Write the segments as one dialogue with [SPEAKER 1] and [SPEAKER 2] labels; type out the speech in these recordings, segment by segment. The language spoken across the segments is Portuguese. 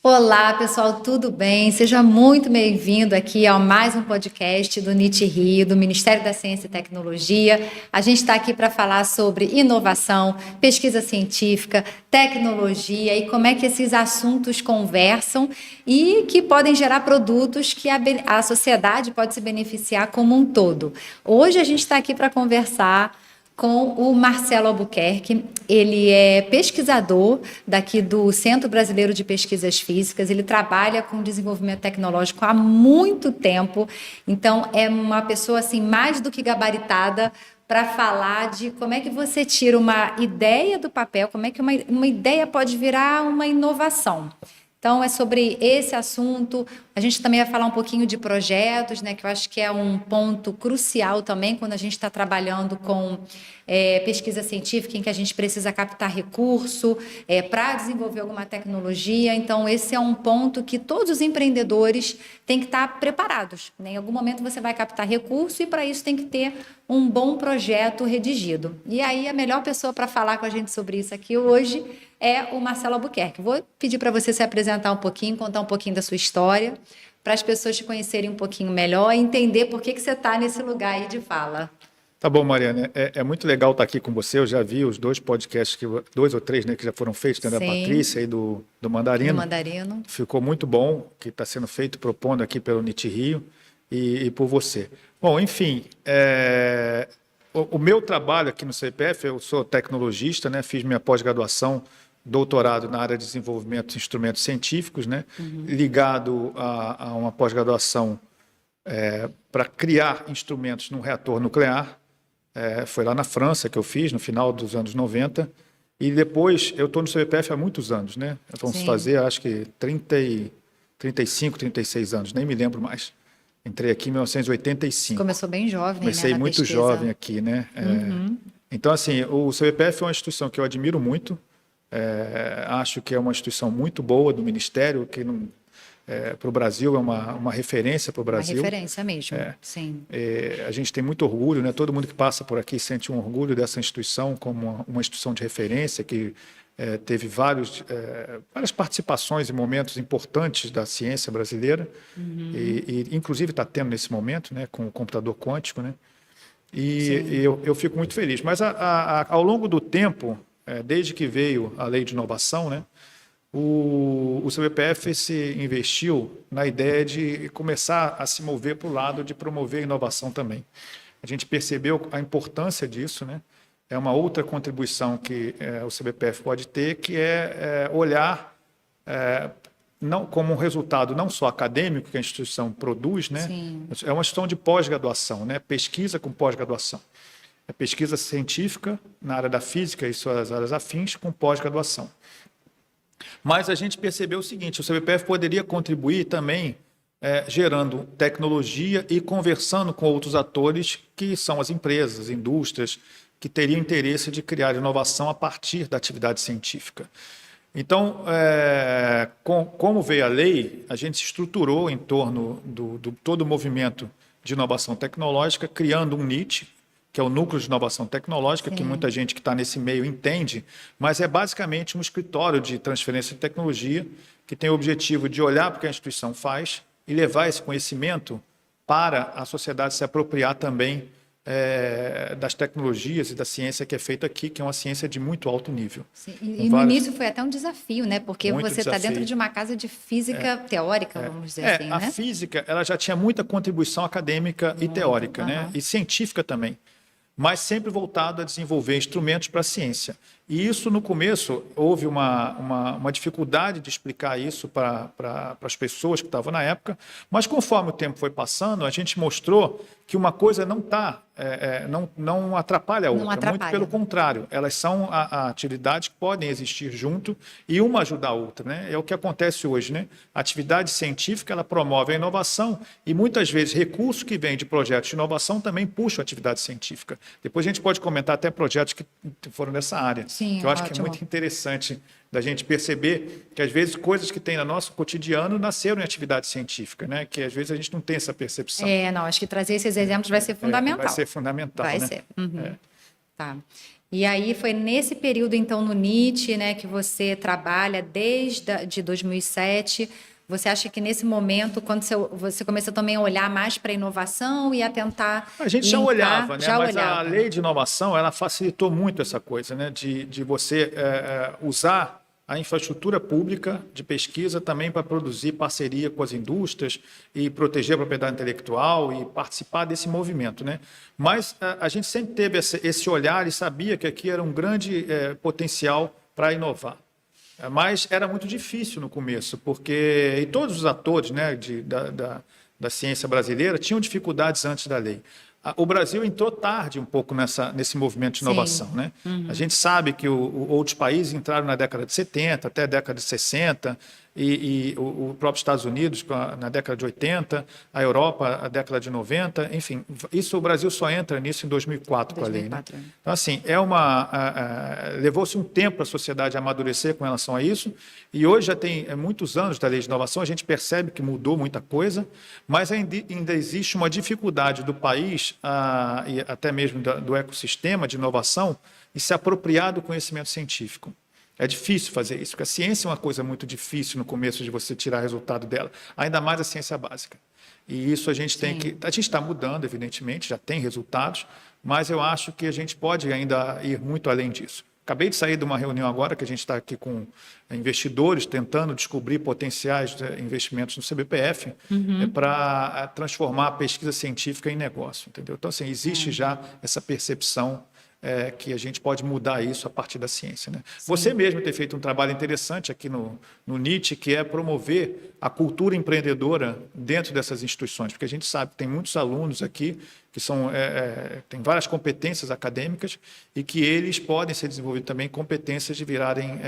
[SPEAKER 1] Olá, pessoal, tudo bem? Seja muito bem-vindo aqui a mais um podcast do NIT Rio, do Ministério da Ciência e Tecnologia. A gente está aqui para falar sobre inovação, pesquisa científica, tecnologia e como é que esses assuntos conversam e que podem gerar produtos que a sociedade pode se beneficiar como um todo. Hoje a gente está aqui para conversar com o Marcelo Albuquerque. Ele é pesquisador daqui do Centro Brasileiro de Pesquisas Físicas, ele trabalha com desenvolvimento tecnológico há muito tempo, então é uma pessoa assim mais do que gabaritada para falar de como é que você tira uma ideia do papel, como é que uma ideia pode virar uma inovação. Então, é sobre esse assunto. A gente também vai falar um pouquinho de projetos, né, que eu acho que é um ponto crucial também quando a gente está trabalhando com pesquisa científica, em que a gente precisa captar recurso para desenvolver alguma tecnologia. Então, esse é um ponto que todos os empreendedores têm que estar preparados, né? Em algum momento você vai captar recurso e, para isso, tem que ter um bom projeto redigido. E aí, a melhor pessoa para falar com a gente sobre isso aqui hoje é o Marcelo Albuquerque. Vou pedir para você se apresentar um pouquinho, contar um pouquinho da sua história, para as pessoas te conhecerem um pouquinho melhor e entender por que você está nesse lugar aí de fala.
[SPEAKER 2] Tá bom, Mariana. É muito legal estar aqui com você. Eu já vi os dois podcasts, dois ou três, né, que já foram feitos, né, da Patrícia e do Mandarino.
[SPEAKER 1] Do Mandarino.
[SPEAKER 2] Ficou muito bom, que está sendo feito, propondo aqui pelo NIT Rio e por você. Bom, enfim, o meu trabalho aqui no CPF, eu sou tecnologista, né, fiz minha pós-graduação, doutorado na área de desenvolvimento de instrumentos científicos, né, ligado a uma pós-graduação para criar instrumentos num reator nuclear. Foi lá na França que eu fiz, no final dos anos 90. E depois, eu estou no CBPF há muitos anos, né? Vamos fazer, acho que 35, 36 anos, nem me lembro mais. Entrei aqui em 1985.
[SPEAKER 1] Começou bem jovem,
[SPEAKER 2] Comecei
[SPEAKER 1] né,
[SPEAKER 2] muito
[SPEAKER 1] pesquisa.
[SPEAKER 2] jovem aqui, né? Então, assim, o CBPF é uma instituição que eu admiro muito. Acho que é uma instituição muito boa do Ministério, que não... para o Brasil, é uma referência para o Brasil.
[SPEAKER 1] Uma referência mesmo, sim.
[SPEAKER 2] A gente tem muito orgulho, né? Todo mundo que passa por aqui sente um orgulho dessa instituição como uma instituição de referência que teve várias participações em momentos importantes da ciência brasileira, e inclusive está tendo nesse momento, né, com o computador quântico, né? E eu fico muito feliz. Mas ao longo do tempo, desde que veio a Lei de Inovação, né, o CBPF se investiu na ideia de começar a se mover para o lado de promover a inovação também. A gente percebeu a importância disso, né? É uma outra contribuição que o CBPF pode ter, que é olhar não como um resultado não só acadêmico que a instituição produz, né? É uma instituição de pós-graduação, né? Pesquisa com pós-graduação. É pesquisa científica na área da física e suas áreas afins com pós-graduação. Mas a gente percebeu o seguinte: o CBPF poderia contribuir também gerando tecnologia e conversando com outros atores, que são as empresas, as indústrias, que teriam interesse de criar inovação a partir da atividade científica. Então, como veio a lei, a gente se estruturou em torno do todo o movimento de inovação tecnológica, criando um NIT, que é o Núcleo de Inovação Tecnológica, que muita gente que está nesse meio entende, mas é basicamente um escritório de transferência de tecnologia que tem o objetivo de olhar para o que a instituição faz e levar esse conhecimento para a sociedade se apropriar também das tecnologias e da ciência que é feita aqui, que é uma ciência de muito alto nível.
[SPEAKER 1] E no início foi até um desafio, né? Porque você está dentro de uma casa de física teórica, vamos dizer assim, né?
[SPEAKER 2] A física, ela já tinha muita contribuição acadêmica e teórica, né? E científica também, mas sempre voltado a desenvolver instrumentos para a ciência. E isso, no começo, houve uma dificuldade de explicar isso para as pessoas que estavam na época, mas conforme o tempo foi passando, a gente mostrou que uma coisa não atrapalha a outra,
[SPEAKER 1] Não atrapalha.
[SPEAKER 2] Muito pelo contrário, elas são atividades que podem existir junto e uma ajudar a outra, né? É o que acontece hoje, né? A atividade científica, ela promove a inovação e muitas vezes recursos que vêm de projetos de inovação também puxam a atividade científica. Depois a gente pode comentar até projetos que foram nessa área.
[SPEAKER 1] Sim,
[SPEAKER 2] que eu acho que é muito interessante da gente perceber que, às vezes, coisas que tem no nosso cotidiano nasceram em atividade científica, né? Que, às vezes, a gente não tem essa percepção.
[SPEAKER 1] Não, acho que trazer esses exemplos vai ser fundamental.
[SPEAKER 2] Vai ser fundamental,
[SPEAKER 1] Vai
[SPEAKER 2] né?
[SPEAKER 1] ser. Tá. E aí foi nesse período, então, no NIT, né, que você trabalha desde de 2007. Você acha que nesse momento, quando você começou também a olhar mais para a inovação e a tentar
[SPEAKER 2] A gente já
[SPEAKER 1] linkar,
[SPEAKER 2] olhava, né?
[SPEAKER 1] já
[SPEAKER 2] Mas a
[SPEAKER 1] olhava?
[SPEAKER 2] lei de inovação ela facilitou muito essa coisa, né? De você usar a infraestrutura pública de pesquisa também para produzir parceria com as indústrias e proteger a propriedade intelectual e participar desse movimento, né? Mas a gente sempre teve esse olhar e sabia que aqui era um grande potencial para inovar. Mas era muito difícil no começo, porque e todos os atores, né, da ciência brasileira tinham dificuldades antes da lei. O Brasil entrou tarde um pouco nesse movimento de inovação,
[SPEAKER 1] Sim.
[SPEAKER 2] né? A gente sabe que outros países entraram na década de 70, até a década de 60, e o próprio Estados Unidos na década de 80, a Europa a década de 90, enfim, isso o Brasil só entra nisso em 2004 com a lei, né? Então, assim, levou-se um tempo para a sociedade amadurecer com relação a isso, e hoje já tem muitos anos da lei de inovação, a gente percebe que mudou muita coisa, mas ainda existe uma dificuldade do país, e até mesmo do ecossistema de inovação, e se apropriar do conhecimento científico. É difícil fazer isso, porque a ciência é uma coisa muito difícil no começo de você tirar resultado dela, ainda mais a ciência básica. E isso a gente tem que... A gente está mudando, evidentemente, já tem resultados, mas eu acho que a gente pode ainda ir muito além disso. Acabei de sair de uma reunião agora, que a gente está aqui com investidores tentando descobrir potenciais investimentos no CBPF para transformar a pesquisa científica em negócio, entendeu? Então, assim, existe já essa percepção que a gente pode mudar isso a partir da ciência, né? Você mesmo tem feito um trabalho interessante aqui no NIT, que é promover a cultura empreendedora dentro dessas instituições, porque a gente sabe que tem muitos alunos aqui que têm várias competências acadêmicas e que eles podem ser desenvolvidos também competências de virarem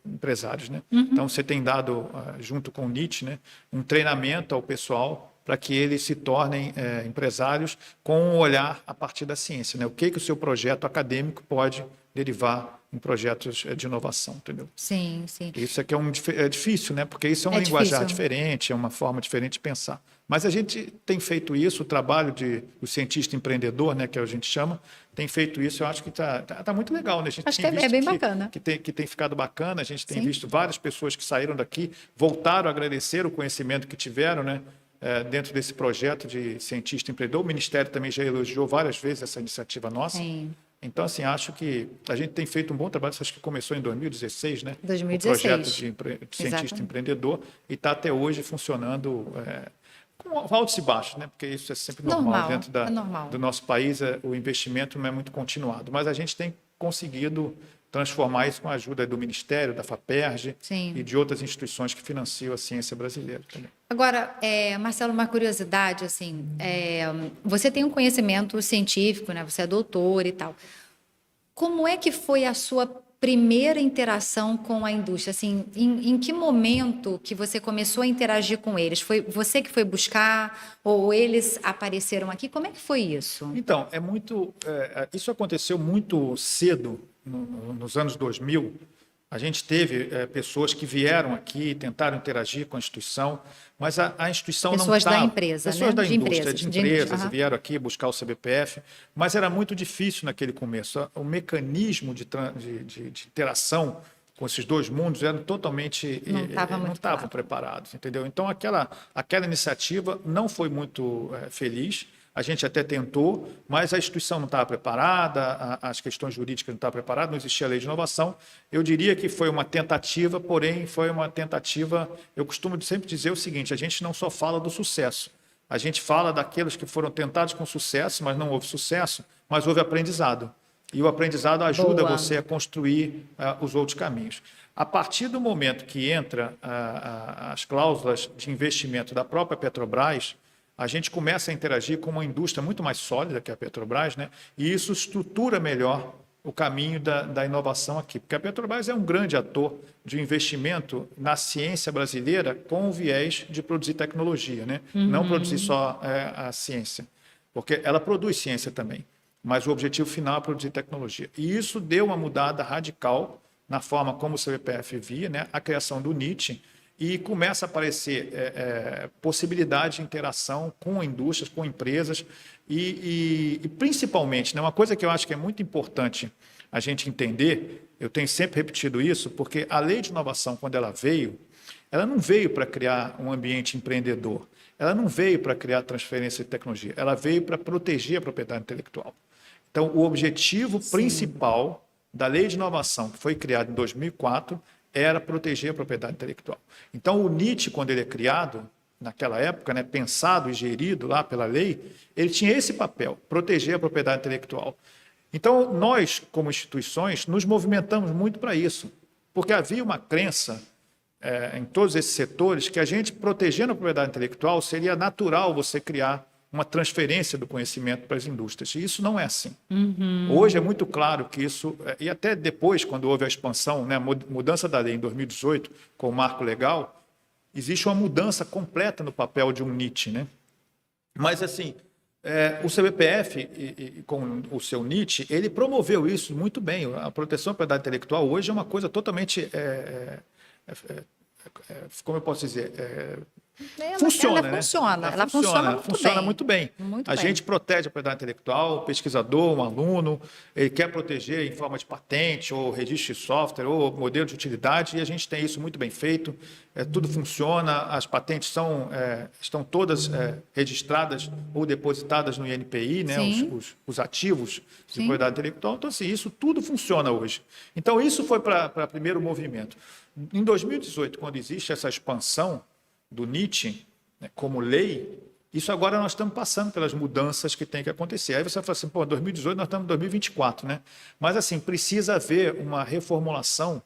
[SPEAKER 2] empresários, né? Então, você tem dado, junto com o NIT, né, um treinamento ao pessoal para que eles se tornem empresários com um olhar a partir da ciência, né? O que o seu projeto acadêmico pode derivar em projetos de inovação, entendeu?
[SPEAKER 1] Sim, sim.
[SPEAKER 2] Isso aqui é difícil, né? Porque isso é um linguajar diferente, é uma forma diferente de pensar. Mas a gente tem feito isso, o trabalho do cientista empreendedor, né, que a gente chama, tem feito isso, eu acho que tá muito legal, né? A gente
[SPEAKER 1] Acho que é bem bacana.
[SPEAKER 2] Que tem ficado bacana, a gente tem visto várias pessoas que saíram daqui, voltaram a agradecer o conhecimento que tiveram, né? Dentro desse projeto de cientista empreendedor. O Ministério também já elogiou várias vezes essa iniciativa nossa.
[SPEAKER 1] Sim.
[SPEAKER 2] Então, assim, acho que a gente tem feito um bom trabalho, acho que começou em 2016, né?
[SPEAKER 1] 2016.
[SPEAKER 2] O projeto de cientista empreendedor, e está até hoje funcionando com altos e baixos, né? Porque isso é sempre normal dentro do nosso país, o investimento não é muito continuado. Mas a gente tem conseguido transformar isso com a ajuda do Ministério, da FAPERJ e de outras instituições que financiam a ciência brasileira também.
[SPEAKER 1] Agora, Marcelo, uma curiosidade, assim, você tem um conhecimento científico, né? Você é doutor e tal. Como é que foi a sua primeira interação com a indústria? Assim, em que momento que você começou a interagir com eles? Foi você que foi buscar ou eles apareceram aqui? Como é que foi isso?
[SPEAKER 2] Então, isso aconteceu muito cedo, nos anos 2000. A gente teve pessoas que vieram aqui, tentaram interagir com a instituição, mas a instituição não estava...
[SPEAKER 1] Pessoas da empresa,
[SPEAKER 2] pessoas da indústria, de empresas,
[SPEAKER 1] uhum.
[SPEAKER 2] Vieram aqui buscar o CBPF, mas era muito difícil naquele começo. O mecanismo de interação com esses dois mundos eram totalmente... Não estavam preparados, entendeu? Então, aquela iniciativa não foi muito feliz. A gente até tentou, mas a instituição não estava preparada, as questões jurídicas não estavam preparadas, não existia a lei de inovação. Eu diria que foi uma tentativa, porém foi uma tentativa... Eu costumo sempre dizer o seguinte, a gente não só fala do sucesso, a gente fala daqueles que foram tentados com sucesso, mas não houve sucesso, mas houve aprendizado. E o aprendizado ajuda você a construir os outros caminhos. A partir do momento que entra as cláusulas de investimento da própria Petrobras, a gente começa a interagir com uma indústria muito mais sólida que a Petrobras, né? E isso estrutura melhor o caminho da inovação aqui, porque a Petrobras é um grande ator de investimento na ciência brasileira com o viés de produzir tecnologia, né? Não produzir só a ciência, porque ela produz ciência também, mas o objetivo final é produzir tecnologia. E isso deu uma mudada radical na forma como o CBPF via, né? A criação do NIT, e começa a aparecer possibilidade de interação com indústrias, com empresas e principalmente, né, uma coisa que eu acho que é muito importante a gente entender, eu tenho sempre repetido isso, porque a lei de inovação, quando ela não veio para criar um ambiente empreendedor, ela não veio para criar transferência de tecnologia, ela veio para proteger a propriedade intelectual. Então, o objetivo principal da lei de inovação, que foi criada em 2004, era proteger a propriedade intelectual. Então, o NIT, quando ele é criado, naquela época, né, pensado e gerido lá pela lei, ele tinha esse papel, proteger a propriedade intelectual. Então, nós, como instituições, nos movimentamos muito para isso, porque havia uma crença em todos esses setores que a gente, protegendo a propriedade intelectual, seria natural você criar uma transferência do conhecimento para as indústrias. E isso não é assim. Hoje é muito claro que isso, e até depois, quando houve a expansão, né, a mudança da lei em 2018, com o marco legal, existe uma mudança completa no papel de um NIT, né? Mas, assim, o CBPF, com o seu NIT, ele promoveu isso muito bem. A proteção à propriedade intelectual hoje é uma coisa totalmente, como eu posso dizer, funciona, né?
[SPEAKER 1] Ela funciona
[SPEAKER 2] muito bem. A gente protege a propriedade intelectual, o pesquisador, um aluno, ele quer proteger em forma de patente, ou registro de software, ou modelo de utilidade, e a gente tem isso muito bem feito. Tudo funciona, as patentes estão todas registradas ou depositadas no INPI, né? Os ativos de propriedade intelectual. Então, assim, isso tudo funciona hoje. Então, isso foi para o primeiro movimento. Em 2018, quando existe essa expansão do NIT, né, como lei, isso agora nós estamos passando pelas mudanças que tem que acontecer. Aí você vai falar assim, pô, 2018 nós estamos em 2024, né? Mas, assim, precisa haver uma reformulação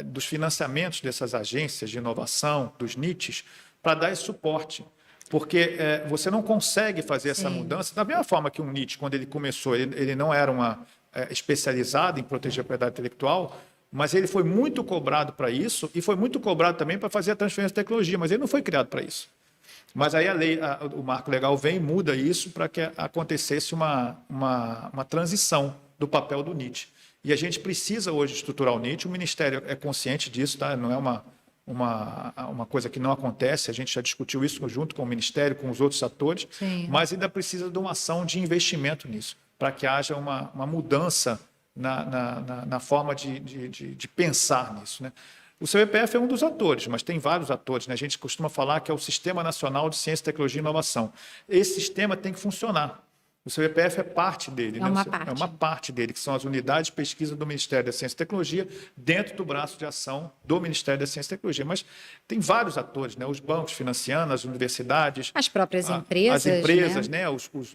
[SPEAKER 2] dos financiamentos dessas agências de inovação, dos NITs, para dar esse suporte. Porque você não consegue fazer essa mudança, da mesma forma que um NIT, quando ele começou, ele não era especializado em proteger a propriedade intelectual, mas ele foi muito cobrado para isso e foi muito cobrado também para fazer a transferência de tecnologia, mas ele não foi criado para isso. Mas aí o marco legal vem e muda isso para que acontecesse uma transição do papel do NIT. E a gente precisa hoje estruturar o NIT, o Ministério é consciente disso, tá? Não é uma coisa que não acontece, a gente já discutiu isso junto com o Ministério, com os outros atores, mas ainda precisa de uma ação de investimento nisso, para que haja uma mudança na forma de pensar nisso, né? O CBPF é um dos atores, mas tem vários atores, né? A gente costuma falar que é o Sistema Nacional de Ciência, Tecnologia e Inovação. Esse sistema tem que funcionar. O CBPF é parte dele, né? É uma parte dele, que são as unidades de pesquisa do Ministério da Ciência e Tecnologia, dentro do braço de ação do Ministério da Ciência e Tecnologia. Mas tem vários atores, né? Os bancos financiando, as universidades,
[SPEAKER 1] as próprias empresas,
[SPEAKER 2] as empresas, né?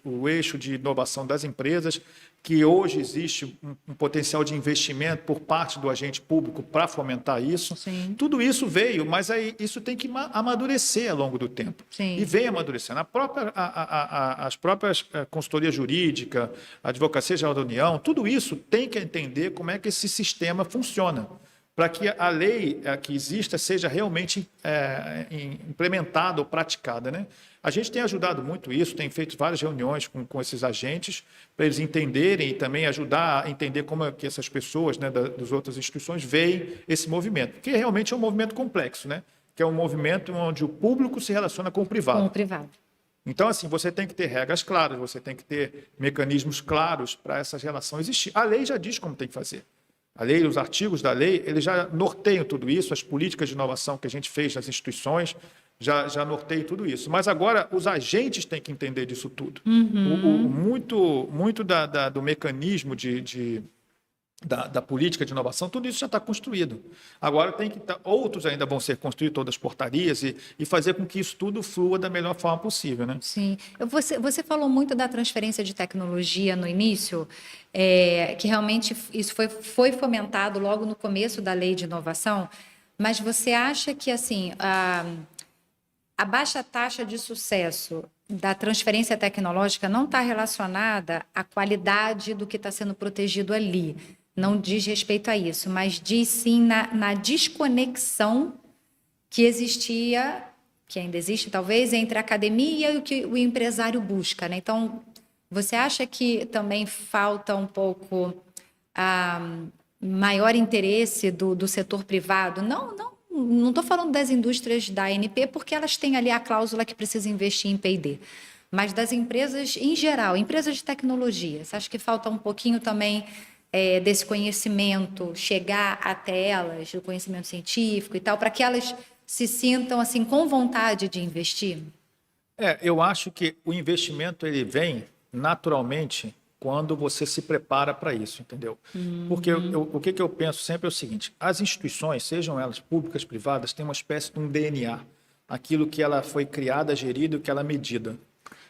[SPEAKER 2] O eixo de inovação das empresas, que hoje existe um potencial de investimento por parte do agente público para fomentar isso. Tudo isso veio, mas aí isso tem que amadurecer ao longo do tempo. E vem amadurecendo. As próprias consultoria jurídica, a Advocacia Geral da União, tudo isso tem que entender como é que esse sistema funciona, para que a lei que exista seja realmente implementada ou praticada, né? A gente tem ajudado muito isso, tem feito várias reuniões com esses agentes, para eles entenderem e também ajudar a entender como é que essas pessoas, né, das outras instituições veem esse movimento, porque realmente é um movimento complexo, né? Que é um movimento onde o público se relaciona com o privado.
[SPEAKER 1] Com o privado.
[SPEAKER 2] Então, assim, você tem que ter regras claras, você tem que ter mecanismos claros para essa relação existir. A lei já diz como tem que fazer. A lei, os artigos da lei, eles já norteiam tudo isso, as políticas de inovação que a gente fez nas instituições já norteiam tudo isso. Mas agora os agentes têm que entender disso tudo. Muito do mecanismo da política de inovação, tudo isso já está construído. Agora outros ainda vão ser construídos, todas as portarias, e fazer com que isso tudo flua da melhor forma possível, né?
[SPEAKER 1] Sim. Você falou muito da transferência de tecnologia no início, que realmente isso foi fomentado logo no começo da lei de inovação, mas você acha que assim a baixa taxa de sucesso da transferência tecnológica não está relacionada à qualidade do que está sendo protegido ali? Não diz respeito a isso, mas diz sim na desconexão que existia, que ainda existe talvez, entre a academia e o que o empresário busca, né? Então, você acha que também falta um pouco maior interesse do setor privado? Não estou falando das indústrias da ANP, porque elas têm ali a cláusula que precisa investir em P&D, mas das empresas em geral, empresas de tecnologia. Você acha que falta um pouquinho também desse conhecimento chegar até elas, do conhecimento científico e tal, para que elas se sintam assim com vontade de investir?
[SPEAKER 2] Eu acho que o investimento ele vem naturalmente quando você se prepara para isso, entendeu? Porque o que eu penso sempre é o seguinte: as instituições, sejam elas públicas, privadas, têm uma espécie de um DNA, aquilo que ela foi criada, gerida e que ela é medida.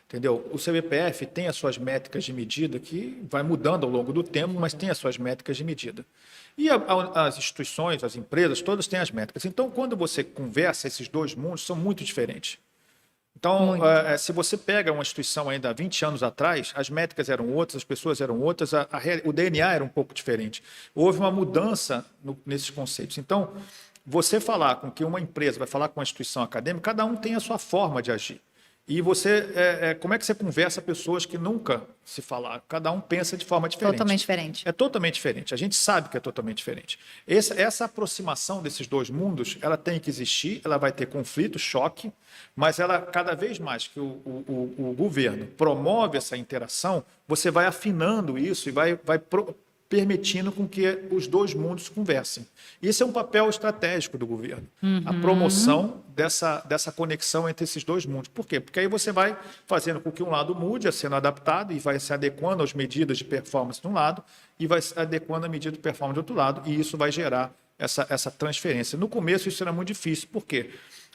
[SPEAKER 2] Entendeu? O CBPF tem as suas métricas de medida que vai mudando ao longo do tempo, mas tem as suas métricas de medida. E as instituições, as empresas, todas têm as métricas. Então, quando você conversa, esses dois mundos são muito diferentes. Então, se você pega uma instituição ainda há 20 anos atrás, as métricas eram outras, as pessoas eram outras, o DNA era um pouco diferente. Houve uma mudança nesses conceitos. Então, você falar com que uma empresa vai falar com uma instituição acadêmica, cada um tem a sua forma de agir. E você, como é que você conversa pessoas que nunca se falaram? Cada um pensa de forma diferente.
[SPEAKER 1] Totalmente diferente.
[SPEAKER 2] É totalmente diferente. A gente sabe que é totalmente diferente. Essa aproximação desses dois mundos, ela tem que existir, ela vai ter conflito, choque, mas ela, cada vez mais que o governo promove essa interação, você vai afinando isso e vai permitindo com que os dois mundos conversem. Esse é um papel estratégico do governo, a promoção dessa conexão entre esses dois mundos. Por quê? Porque aí você vai fazendo com que um lado mude, sendo adaptado, e vai se adequando às medidas de performance de um lado, e vai se adequando à medida de performance do outro lado, e isso vai gerar essa transferência. No começo isso era muito difícil. Por quê?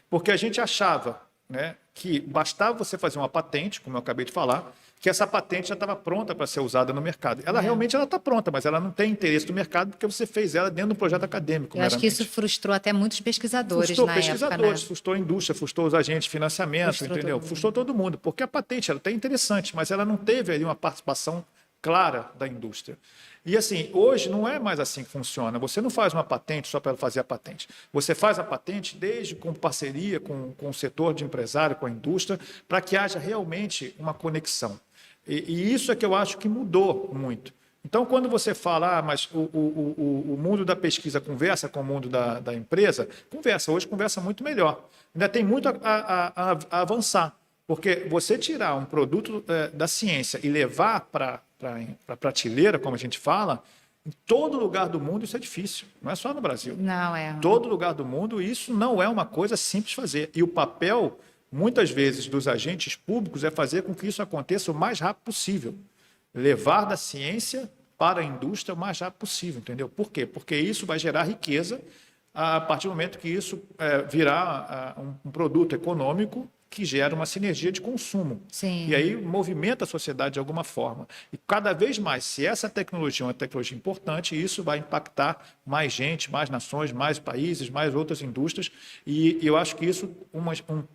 [SPEAKER 2] Porque a gente achava, né, que bastava você fazer uma patente, como eu acabei de falar, que essa patente já estava pronta para ser usada no mercado. Ela realmente está pronta, mas ela não tem interesse do mercado porque você fez ela dentro do projeto acadêmico.
[SPEAKER 1] Eu acho que isso frustrou até muitos pesquisadores na época, né?
[SPEAKER 2] Frustrou a indústria, frustrou os agentes de financiamento, entendeu? Frustrou todo mundo, porque a patente ela é interessante, mas ela não teve ali uma participação clara da indústria. E assim, hoje não é mais assim que funciona. Você não faz uma patente só para fazer a patente. Você faz a patente desde com parceria com o setor de empresário, com a indústria, para que haja realmente uma conexão. E isso é que eu acho que mudou muito. Então, quando você fala, mas o mundo da pesquisa conversa com o mundo da empresa, hoje conversa muito melhor. Ainda tem muito a avançar, porque você tirar um produto da ciência e levar para a prateleira, como a gente fala, em todo lugar do mundo isso é difícil, não é só no Brasil.
[SPEAKER 1] Não é.
[SPEAKER 2] Em todo lugar do mundo isso não é uma coisa simples de fazer. E o papel, muitas vezes, dos agentes públicos é fazer com que isso aconteça o mais rápido possível. Levar da ciência para a indústria o mais rápido possível, entendeu? Por quê? Porque isso vai gerar riqueza a partir do momento que isso virar um produto econômico que gera uma sinergia de consumo.
[SPEAKER 1] Sim.
[SPEAKER 2] E aí movimenta a sociedade de alguma forma. E cada vez mais, se essa tecnologia é uma tecnologia importante, isso vai impactar mais gente, mais nações, mais países, mais outras indústrias. E eu acho que isso,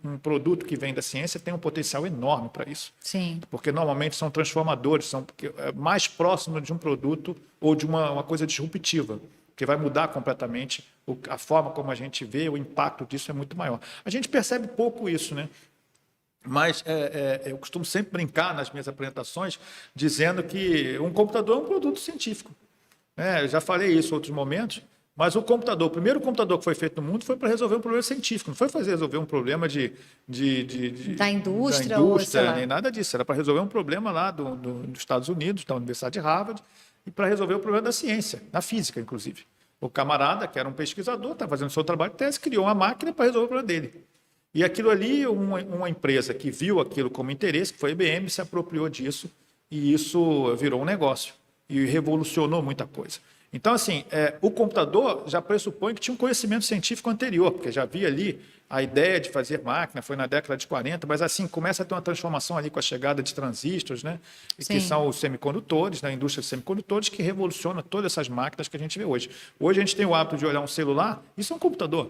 [SPEAKER 2] um produto que vem da ciência tem um potencial enorme para isso.
[SPEAKER 1] Sim.
[SPEAKER 2] Porque normalmente são transformadores, são mais próximos de um produto ou de uma coisa disruptiva, que vai mudar completamente a forma como a gente vê, o impacto disso é muito maior. A gente percebe pouco isso, né? Mas eu costumo sempre brincar nas minhas apresentações dizendo que um computador é um produto científico. Eu já falei isso em outros momentos, mas o primeiro computador que foi feito no mundo foi para resolver um problema científico, não foi para resolver um problema
[SPEAKER 1] da indústria,
[SPEAKER 2] nem nada disso. Era para resolver um problema lá dos Estados Unidos, da Universidade de Harvard, e para resolver o problema da ciência, da física, inclusive. O camarada, que era um pesquisador, estava fazendo seu trabalho de tese, criou uma máquina para resolver o problema dele. E aquilo ali, uma empresa que viu aquilo como interesse, que foi a IBM, se apropriou disso, e isso virou um negócio, e revolucionou muita coisa. Então, assim, o computador já pressupõe que tinha um conhecimento científico anterior, porque já havia ali a ideia de fazer máquina, foi na década de 40, mas assim, começa a ter uma transformação ali com a chegada de transistores, né? Que são os semicondutores, na indústria de semicondutores, que revoluciona todas essas máquinas que a gente vê hoje. Hoje a gente tem o hábito de olhar um celular, isso é um computador.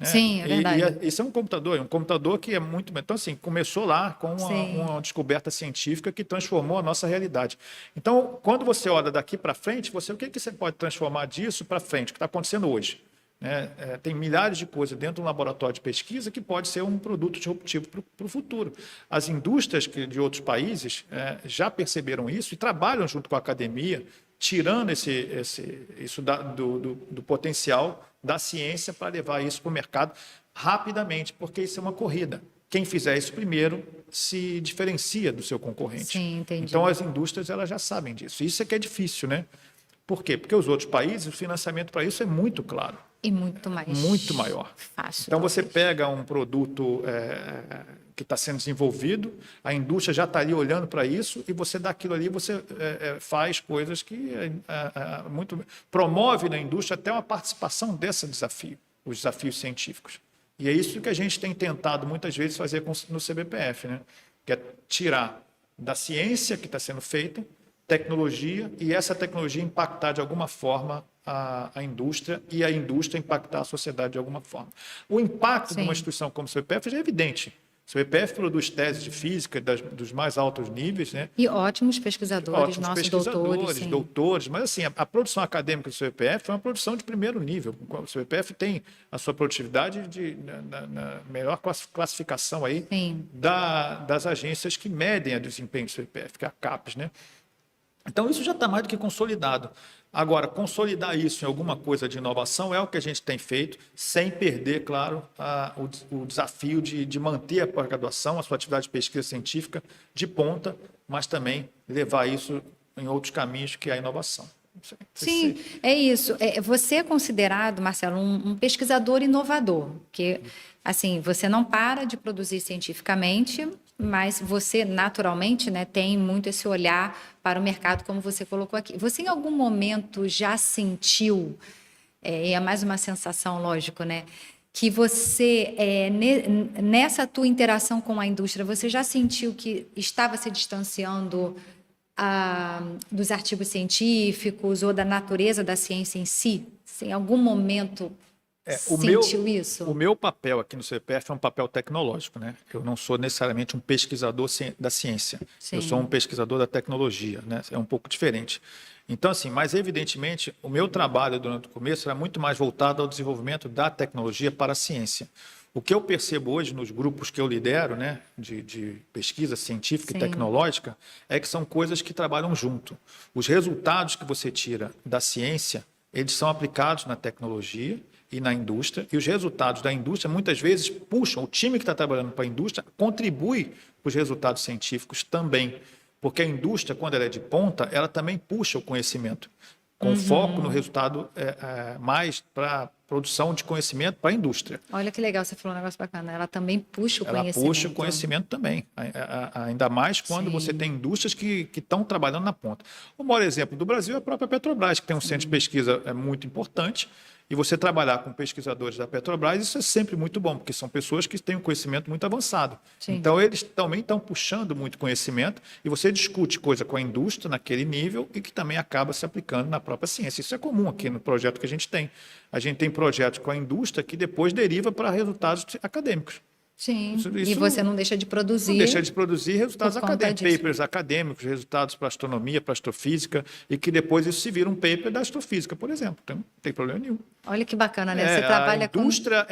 [SPEAKER 1] Sim, é verdade.
[SPEAKER 2] E isso é um computador que é muito... Então, assim, começou lá com uma descoberta científica que transformou a nossa realidade. Então, quando você olha daqui para frente, o que você pode transformar disso para frente, o que está acontecendo hoje? Tem milhares de coisas dentro de um laboratório de pesquisa que pode ser um produto disruptivo para o futuro. As indústrias de outros países já perceberam isso e trabalham junto com a academia, tirando isso do potencial da ciência para levar isso para o mercado rapidamente, porque isso é uma corrida. Quem fizer isso primeiro se diferencia do seu concorrente.
[SPEAKER 1] Sim, entendi.
[SPEAKER 2] Então, as indústrias elas já sabem disso. Isso é que é difícil, né? Por quê? Porque os outros países, o financiamento para isso é muito claro.
[SPEAKER 1] E muito mais.
[SPEAKER 2] Muito maior.
[SPEAKER 1] Fácil.
[SPEAKER 2] Então, você
[SPEAKER 1] talvez.
[SPEAKER 2] pega um produto que está sendo desenvolvido, a indústria já está ali olhando para isso, e você dá aquilo ali, você faz coisas que muito promove na indústria até uma participação desse desafio, os desafios científicos. E é isso que a gente tem tentado muitas vezes fazer no CBPF, né? Que é tirar da ciência que está sendo feita tecnologia, e essa tecnologia impactar de alguma forma a indústria, e a indústria impactar a sociedade de alguma forma. O impacto de uma instituição como o CBPF já é evidente. O CBPF produz teses de física dos mais altos níveis, né?
[SPEAKER 1] E ótimos pesquisadores, nossos
[SPEAKER 2] doutores. Mas assim, a produção acadêmica do CBPF é uma produção de primeiro nível. O CBPF tem a sua produtividade na melhor classificação aí das agências que medem o desempenho do CBPF, que é a CAPES, né? Então, isso já está mais do que consolidado. Agora, consolidar isso em alguma coisa de inovação é o que a gente tem feito, sem perder, claro, o desafio de manter a pós-graduação, a sua atividade de pesquisa científica de ponta, mas também levar isso em outros caminhos, que é a inovação.
[SPEAKER 1] Sim, é isso. Você é considerado, Marcelo, um pesquisador inovador, que assim, você não para de produzir cientificamente, mas você naturalmente, né, tem muito esse olhar para o mercado, como você colocou aqui. Você em algum momento já sentiu, e é mais uma sensação, lógico, né, que você, nessa tua interação com a indústria, você já sentiu que estava se distanciando dos artigos científicos ou da natureza da ciência em si? Em algum momento sentiu isso?
[SPEAKER 2] O meu papel aqui no CBPF é um papel tecnológico, né? Eu não sou necessariamente um pesquisador da ciência. Sim. Eu sou um pesquisador da tecnologia, né? É um pouco diferente. Então, assim, mas evidentemente, o meu trabalho durante o começo era muito mais voltado ao desenvolvimento da tecnologia para a ciência. O que eu percebo hoje nos grupos que eu lidero, né, de pesquisa científica e tecnológica, é que são coisas que trabalham junto. Os resultados que você tira da ciência, eles são aplicados na tecnologia e na indústria, e os resultados da indústria muitas vezes puxam, o time que está trabalhando para a indústria contribui para os resultados científicos também, porque a indústria, quando ela é de ponta, ela também puxa o conhecimento, com foco no resultado mais para produção de conhecimento para a indústria.
[SPEAKER 1] Olha que legal, você falou um negócio bacana. Ela também puxa o conhecimento.
[SPEAKER 2] Ela puxa o conhecimento também, ainda mais quando você tem indústrias que estão trabalhando na ponta. O maior exemplo do Brasil é a própria Petrobras, que tem um centro de pesquisa muito importante, e você trabalhar com pesquisadores da Petrobras, isso é sempre muito bom, porque são pessoas que têm um conhecimento muito avançado. Sim. Então, eles também estão puxando muito conhecimento, e você discute coisa com a indústria naquele nível e que também acaba se aplicando na própria ciência. Isso é comum aqui no projeto que a gente tem. A gente tem projetos com a indústria que depois deriva para resultados acadêmicos.
[SPEAKER 1] Sim, e você não deixa de produzir.
[SPEAKER 2] Não deixa de produzir resultados acadêmicos, papers acadêmicos, resultados para astronomia, para astrofísica, e que depois isso se vira um paper da astrofísica, por exemplo. Então, não tem problema nenhum.
[SPEAKER 1] Olha que bacana, né? Você trabalha
[SPEAKER 2] com... A indústria,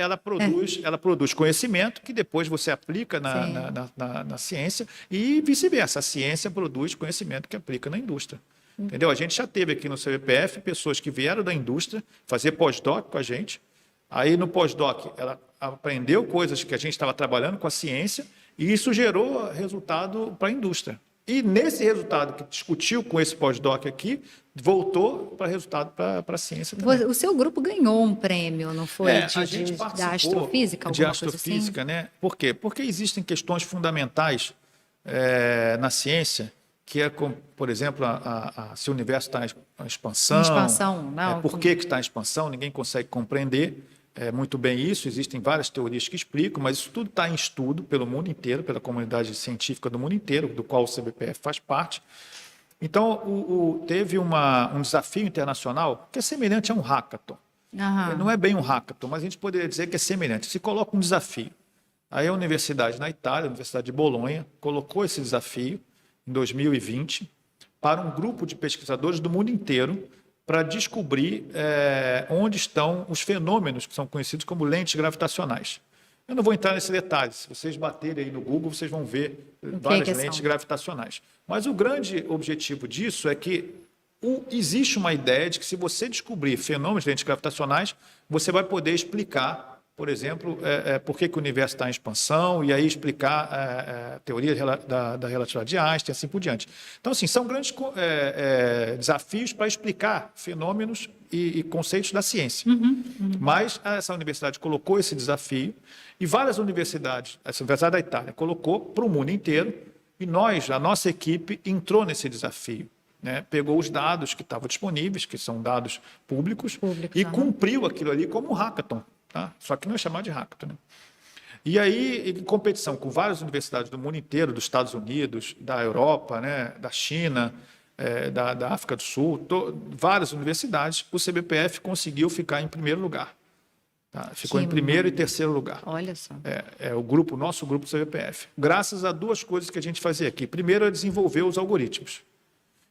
[SPEAKER 2] ela produz conhecimento que depois você aplica na ciência, e vice-versa. A ciência produz conhecimento que aplica na indústria. Entendeu? A gente já teve aqui no CBPF pessoas que vieram da indústria fazer pós-doc com a gente. Aí, no pós-doc, ela aprendeu coisas que a gente estava trabalhando com a ciência, e isso gerou resultado para a indústria. E nesse resultado que discutiu com esse pós-doc aqui, voltou para resultado para a ciência também.
[SPEAKER 1] O seu grupo ganhou um prêmio, não foi?
[SPEAKER 2] A gente participou
[SPEAKER 1] da astrofísica?
[SPEAKER 2] De astrofísica, assim? Né? Por quê? Porque existem questões fundamentais na ciência, que é, como, por exemplo, se o universo está em expansão. Em
[SPEAKER 1] expansão, não.
[SPEAKER 2] Por que está em expansão? Ninguém consegue compreender muito bem isso. Existem várias teorias que explicam, mas isso tudo está em estudo pelo mundo inteiro, pela comunidade científica do mundo inteiro, do qual o CBPF faz parte. Então, teve um desafio internacional que é semelhante a um hackathon. Não é bem um hackathon, mas a gente poderia dizer que é semelhante. Se coloca um desafio. Aí a universidade na Itália, a Universidade de Bolonha, colocou esse desafio em 2020, para um grupo de pesquisadores do mundo inteiro para descobrir onde estão os fenômenos que são conhecidos como lentes gravitacionais. Eu não vou entrar nesse detalhe. Se vocês baterem aí no Google, vocês vão ver várias lentes gravitacionais. Mas o grande objetivo disso é que existe uma ideia de que se você descobrir fenômenos de lentes gravitacionais, você vai poder explicar por exemplo, por que o universo está em expansão, e aí explicar a teoria da relatividade de Einstein, assim por diante. Então, assim, são grandes desafios para explicar fenômenos e conceitos da ciência. Mas essa universidade colocou esse desafio, e várias universidades, essa Universidade da Itália, colocou para o mundo inteiro, e a nossa equipe, entrou nesse desafio. Né? Pegou os dados que estavam disponíveis, que são dados públicos, e cumpriu aquilo ali como um hackathon. Tá? Só que não é chamado de hackathon. Né? E aí, em competição com várias universidades do mundo inteiro, dos Estados Unidos, da Europa, né? Da China, da África do Sul, várias universidades, o CBPF conseguiu ficar em primeiro lugar. Tá? Ficou em primeiro e terceiro lugar.
[SPEAKER 1] Olha só.
[SPEAKER 2] O nosso grupo CBPF. Graças a duas coisas que a gente fazia aqui. Primeiro, é desenvolver os algoritmos.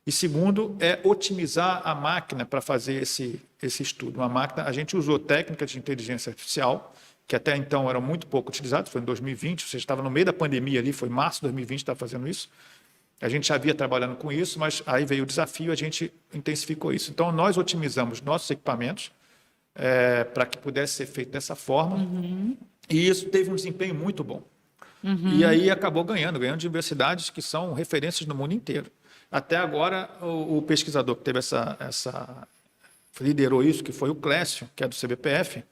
[SPEAKER 2] E segundo, é otimizar a máquina para fazer esse estudo. A gente usou técnicas de inteligência artificial, que até então eram muito pouco utilizadas, foi em 2020, ou seja, estava no meio da pandemia ali, foi março de 2020 que estava fazendo isso. A gente já havia trabalhando com isso, mas aí veio o desafio, a gente intensificou isso. Então, nós otimizamos nossos equipamentos para que pudesse ser feito dessa forma, e isso teve um desempenho muito bom. E aí acabou ganhando de universidades que são referências no mundo inteiro. Até agora, o pesquisador que teve liderou isso, que foi o Clécio, que é do CBPF,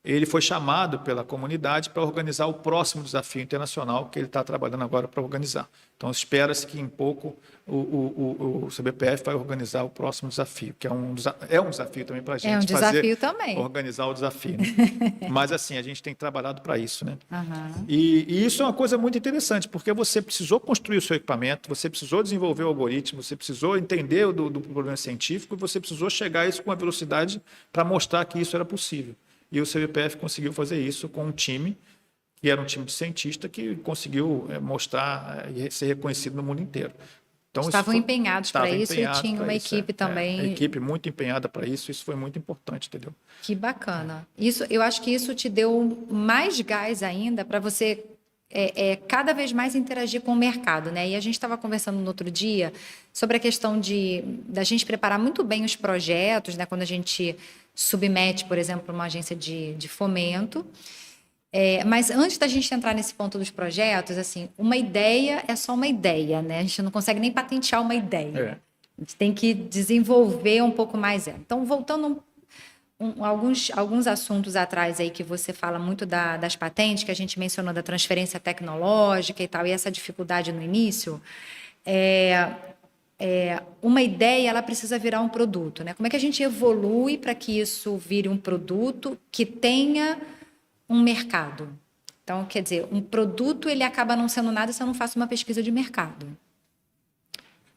[SPEAKER 2] ele foi chamado pela comunidade para organizar o próximo desafio internacional que ele está trabalhando agora para organizar. Então, espera-se que em pouco o CBPF vai organizar o próximo desafio, que é um desafio também para a gente organizar o desafio. Né? Mas, assim, a gente tem trabalhado para isso. Né? E isso é uma coisa muito interessante, porque você precisou construir o seu equipamento, você precisou desenvolver o algoritmo, você precisou entender do problema científico e você precisou chegar a isso com uma velocidade para mostrar que isso era possível. E o CBPF conseguiu fazer isso com um time, que era um time de cientistas, que conseguiu mostrar e ser reconhecido no mundo inteiro. Então,
[SPEAKER 1] estavam empenhados para isso e tinha uma equipe também.
[SPEAKER 2] Uma equipe muito empenhada para isso, isso foi muito importante, entendeu?
[SPEAKER 1] Que bacana. Eu acho que isso te deu mais gás ainda para você cada vez mais interagir com o mercado, né? E a gente estava conversando no outro dia sobre a questão da gente preparar muito bem os projetos, né? Quando a gente submete, por exemplo, uma agência de fomento. Mas antes da gente entrar nesse ponto dos projetos, assim, uma ideia é só uma ideia, né? A gente não consegue nem patentear uma ideia. A gente tem que desenvolver um pouco mais. Então, voltando alguns assuntos atrás aí que você fala muito das patentes, que a gente mencionou da transferência tecnológica e tal, e essa dificuldade no início, uma ideia ela precisa virar um produto, né? Como é que a gente evolui para que isso vire um produto que tenha um mercado? Então, quer dizer, um produto ele acaba não sendo nada se eu não faço uma pesquisa de mercado.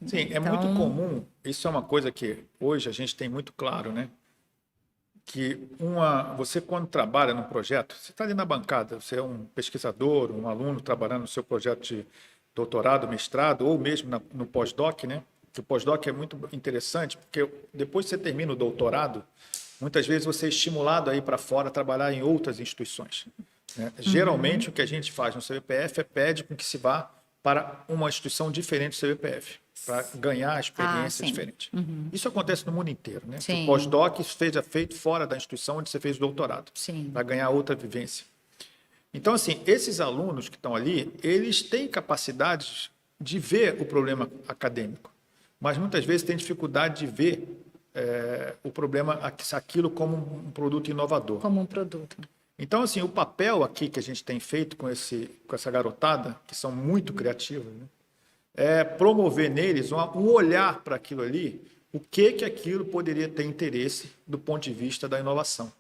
[SPEAKER 2] Sim, é muito comum, isso é uma coisa que hoje a gente tem muito claro, né? Que você, quando trabalha num projeto, você está ali na bancada, você é um pesquisador, um aluno trabalhando no seu projeto de doutorado, mestrado, ou mesmo no pós-doc, né? O pós-doc é muito interessante, porque depois que você termina o doutorado, muitas vezes você é estimulado a ir para fora, trabalhar em outras instituições. Né? Geralmente, o que a gente faz no CBPF pede com que se vá para uma instituição diferente do CBPF, para ganhar experiência diferente. Isso acontece no mundo inteiro. Né? O pós-doc seja feito fora da instituição onde você fez o doutorado, para ganhar outra vivência. Então, assim, esses alunos que estão ali, eles têm capacidade de ver o problema acadêmico, mas muitas vezes têm dificuldade de ver o problema, aquilo como um produto inovador.
[SPEAKER 1] Como um produto.
[SPEAKER 2] Então, assim, o papel aqui que a gente tem feito com essa garotada, que são muito criativos, né, é promover neles um olhar para aquilo ali, o que aquilo poderia ter interesse do ponto de vista da inovação.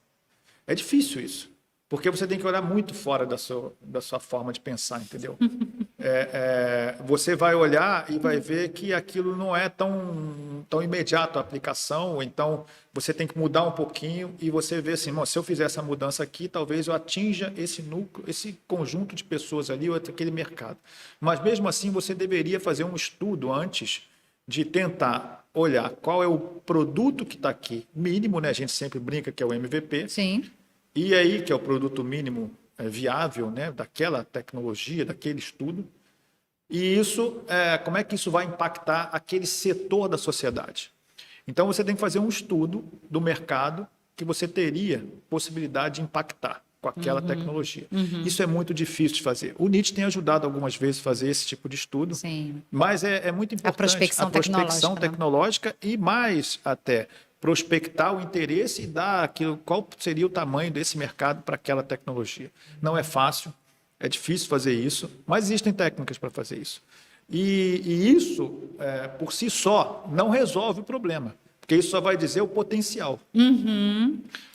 [SPEAKER 2] É difícil isso, porque você tem que olhar muito fora da sua forma de pensar, entendeu? Você vai olhar e vai ver que aquilo não é tão imediato a aplicação, ou então você tem que mudar um pouquinho e você vê assim, se eu fizer essa mudança aqui, talvez eu atinja esse núcleo, esse conjunto de pessoas ali, ou aquele mercado. Mas mesmo assim você deveria fazer um estudo antes de tentar olhar qual é o produto que está aqui, mínimo, né? A gente sempre brinca que é o MVP.
[SPEAKER 1] Sim.
[SPEAKER 2] E aí, que é o produto mínimo viável, né, daquela tecnologia, daquele estudo, e isso, como é que isso vai impactar aquele setor da sociedade. Então, você tem que fazer um estudo do mercado que você teria possibilidade de impactar. com aquela tecnologia. Isso é muito difícil de fazer. O NIT tem ajudado algumas vezes a fazer esse tipo de estudo,
[SPEAKER 1] Sim.
[SPEAKER 2] mas é muito importante
[SPEAKER 1] prospecção
[SPEAKER 2] tecnológica e mais até prospectar o interesse e dar aquilo, qual seria o tamanho desse mercado para aquela tecnologia. Não é fácil, é difícil fazer isso, mas existem técnicas para fazer isso. E isso, por si só, não resolve o problema, porque isso só vai dizer o potencial.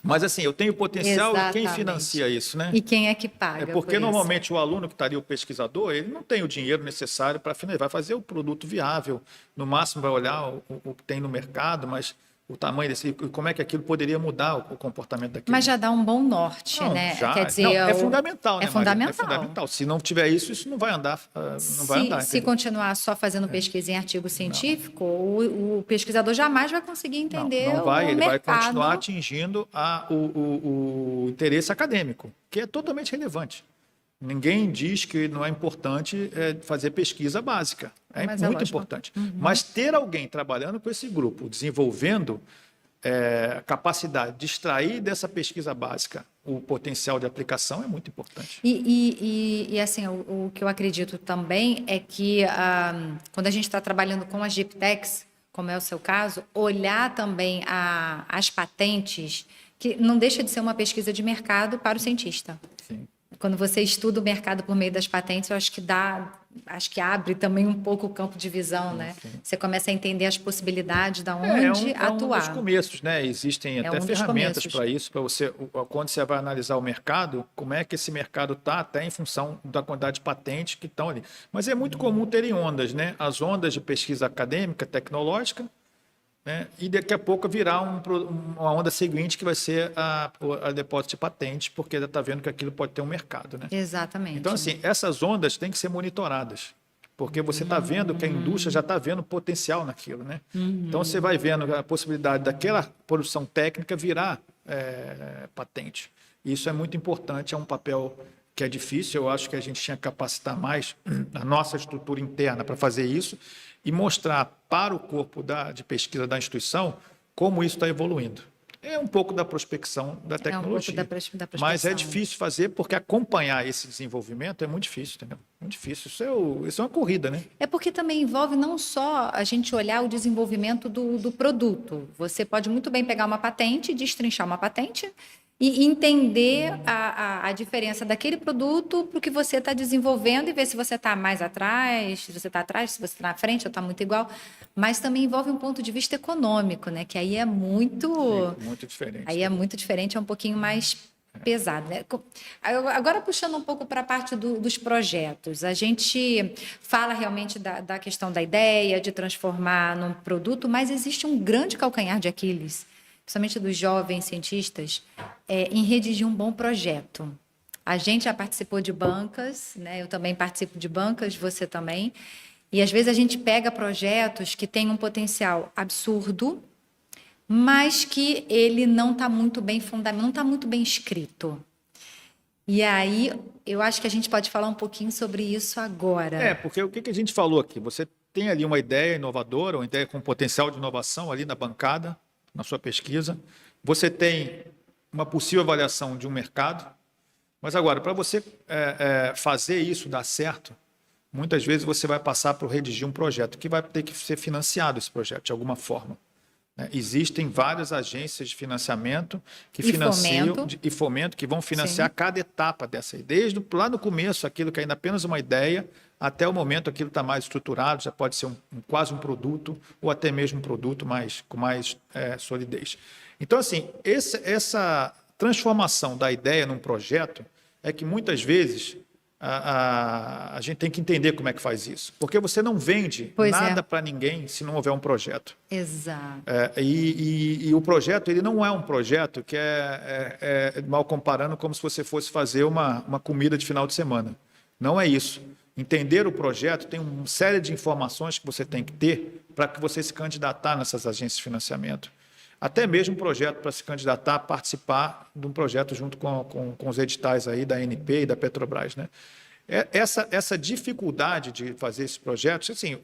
[SPEAKER 2] Mas assim, eu tenho potencial. Exatamente. E quem financia isso, né?
[SPEAKER 1] E quem é que paga?
[SPEAKER 2] Porque normalmente o aluno que estaria o pesquisador, ele não tem o dinheiro necessário para financiar, vai fazer o produto viável, no máximo vai olhar o que tem no mercado, mas o tamanho desse, como é que aquilo poderia mudar o comportamento daquilo.
[SPEAKER 1] Mas já dá um bom norte, né?
[SPEAKER 2] Quer dizer, é fundamental, né,
[SPEAKER 1] fundamental.
[SPEAKER 2] É fundamental. Se não tiver isso, isso não vai andar.
[SPEAKER 1] Se continuar só fazendo pesquisa em artigo científico, o pesquisador jamais vai conseguir entender
[SPEAKER 2] não vai,
[SPEAKER 1] o
[SPEAKER 2] ele
[SPEAKER 1] mercado.
[SPEAKER 2] Vai continuar atingindo o interesse acadêmico, que é totalmente relevante. Ninguém diz que não é importante fazer pesquisa básica. É muito importante. Mas ter alguém trabalhando com esse grupo, desenvolvendo capacidade de extrair dessa pesquisa básica o potencial de aplicação é muito importante.
[SPEAKER 1] E assim, o que eu acredito também é que quando a gente está trabalhando com as Deep Techs, como é o seu caso, olhar também as patentes, que não deixa de ser uma pesquisa de mercado para o cientista.
[SPEAKER 2] Sim.
[SPEAKER 1] Quando você estuda o mercado por meio das patentes, eu acho que abre também um pouco o campo de visão, né? Sim. Você começa a entender as possibilidades de onde atuar.
[SPEAKER 2] É um dos começos, né? Existem até ferramentas para isso, para você, quando você vai analisar o mercado, como é que esse mercado está, até em função da quantidade de patentes que estão ali. Mas é muito comum terem ondas, né? As ondas de pesquisa acadêmica, tecnológica, né? E daqui a pouco virar uma onda seguinte que vai ser a depósito de patente, porque já está vendo que aquilo pode ter um mercado. Né?
[SPEAKER 1] Exatamente.
[SPEAKER 2] Então, assim, essas ondas têm que ser monitoradas, porque você está vendo que a indústria já está vendo potencial naquilo. Né? Então, você vai vendo a possibilidade daquela produção técnica virar patente. E isso é muito importante, é um papel que é difícil. Eu acho que a gente tinha que capacitar mais a nossa estrutura interna para fazer isso e mostrar para o corpo de pesquisa da instituição como isso está evoluindo. É um pouco da prospecção da tecnologia.
[SPEAKER 1] Da prospecção.
[SPEAKER 2] Mas é difícil fazer porque acompanhar esse desenvolvimento é muito difícil, entendeu? Muito difícil. Isso é uma corrida, né?
[SPEAKER 1] É porque também envolve não só a gente olhar o desenvolvimento do produto. Você pode muito bem pegar uma patente, destrinchar uma patente e entender a diferença daquele produto para o que você está desenvolvendo e ver se você está mais atrás, se você está atrás, se você está na frente ou está muito igual. Mas também envolve um ponto de vista econômico, né? Que aí é muito
[SPEAKER 2] diferente.
[SPEAKER 1] Aí é muito diferente, é um pouquinho mais pesado, né? Agora, puxando um pouco para a parte dos projetos, a gente fala realmente da questão da ideia, de transformar num produto, mas existe um grande calcanhar de Aquiles, principalmente dos jovens cientistas, em redigir um bom projeto. A gente já participou de bancas, né? Eu também participo de bancas, você também, e às vezes a gente pega projetos que têm um potencial absurdo, mas que ele não está muito bem fundamentado, não está muito bem escrito. E aí, eu acho que a gente pode falar um pouquinho sobre isso agora.
[SPEAKER 2] Porque o que a gente falou aqui? Você tem ali uma ideia inovadora, uma ideia com potencial de inovação ali na bancada, na sua pesquisa. Você tem uma possível avaliação de um mercado, mas agora, para você fazer isso dar certo, muitas vezes você vai passar por redigir um projeto que vai ter que ser financiado, esse projeto, de alguma forma. Existem várias agências de financiamento que financiam e fomento que vão financiar cada etapa dessa. Desde lá no começo, aquilo que é ainda apenas uma ideia, até o momento aquilo está mais estruturado, já pode ser quase um produto ou até mesmo um produto com mais solidez. Então, assim, essa transformação da ideia num projeto é que muitas vezes a gente tem que entender como é que faz isso. Porque você não vende nada para ninguém se não houver um projeto.
[SPEAKER 1] Exato.
[SPEAKER 2] E o projeto, ele não é um projeto que mal comparando, como se você fosse fazer uma comida de final de semana. Não é isso. Entender o projeto tem uma série de informações que você tem que ter para que você se candidatar nessas agências de financiamento. Até mesmo um projeto para se candidatar, participar de um projeto junto com os editais aí da ANP e da Petrobras, né? Essa dificuldade de fazer esses projetos, assim,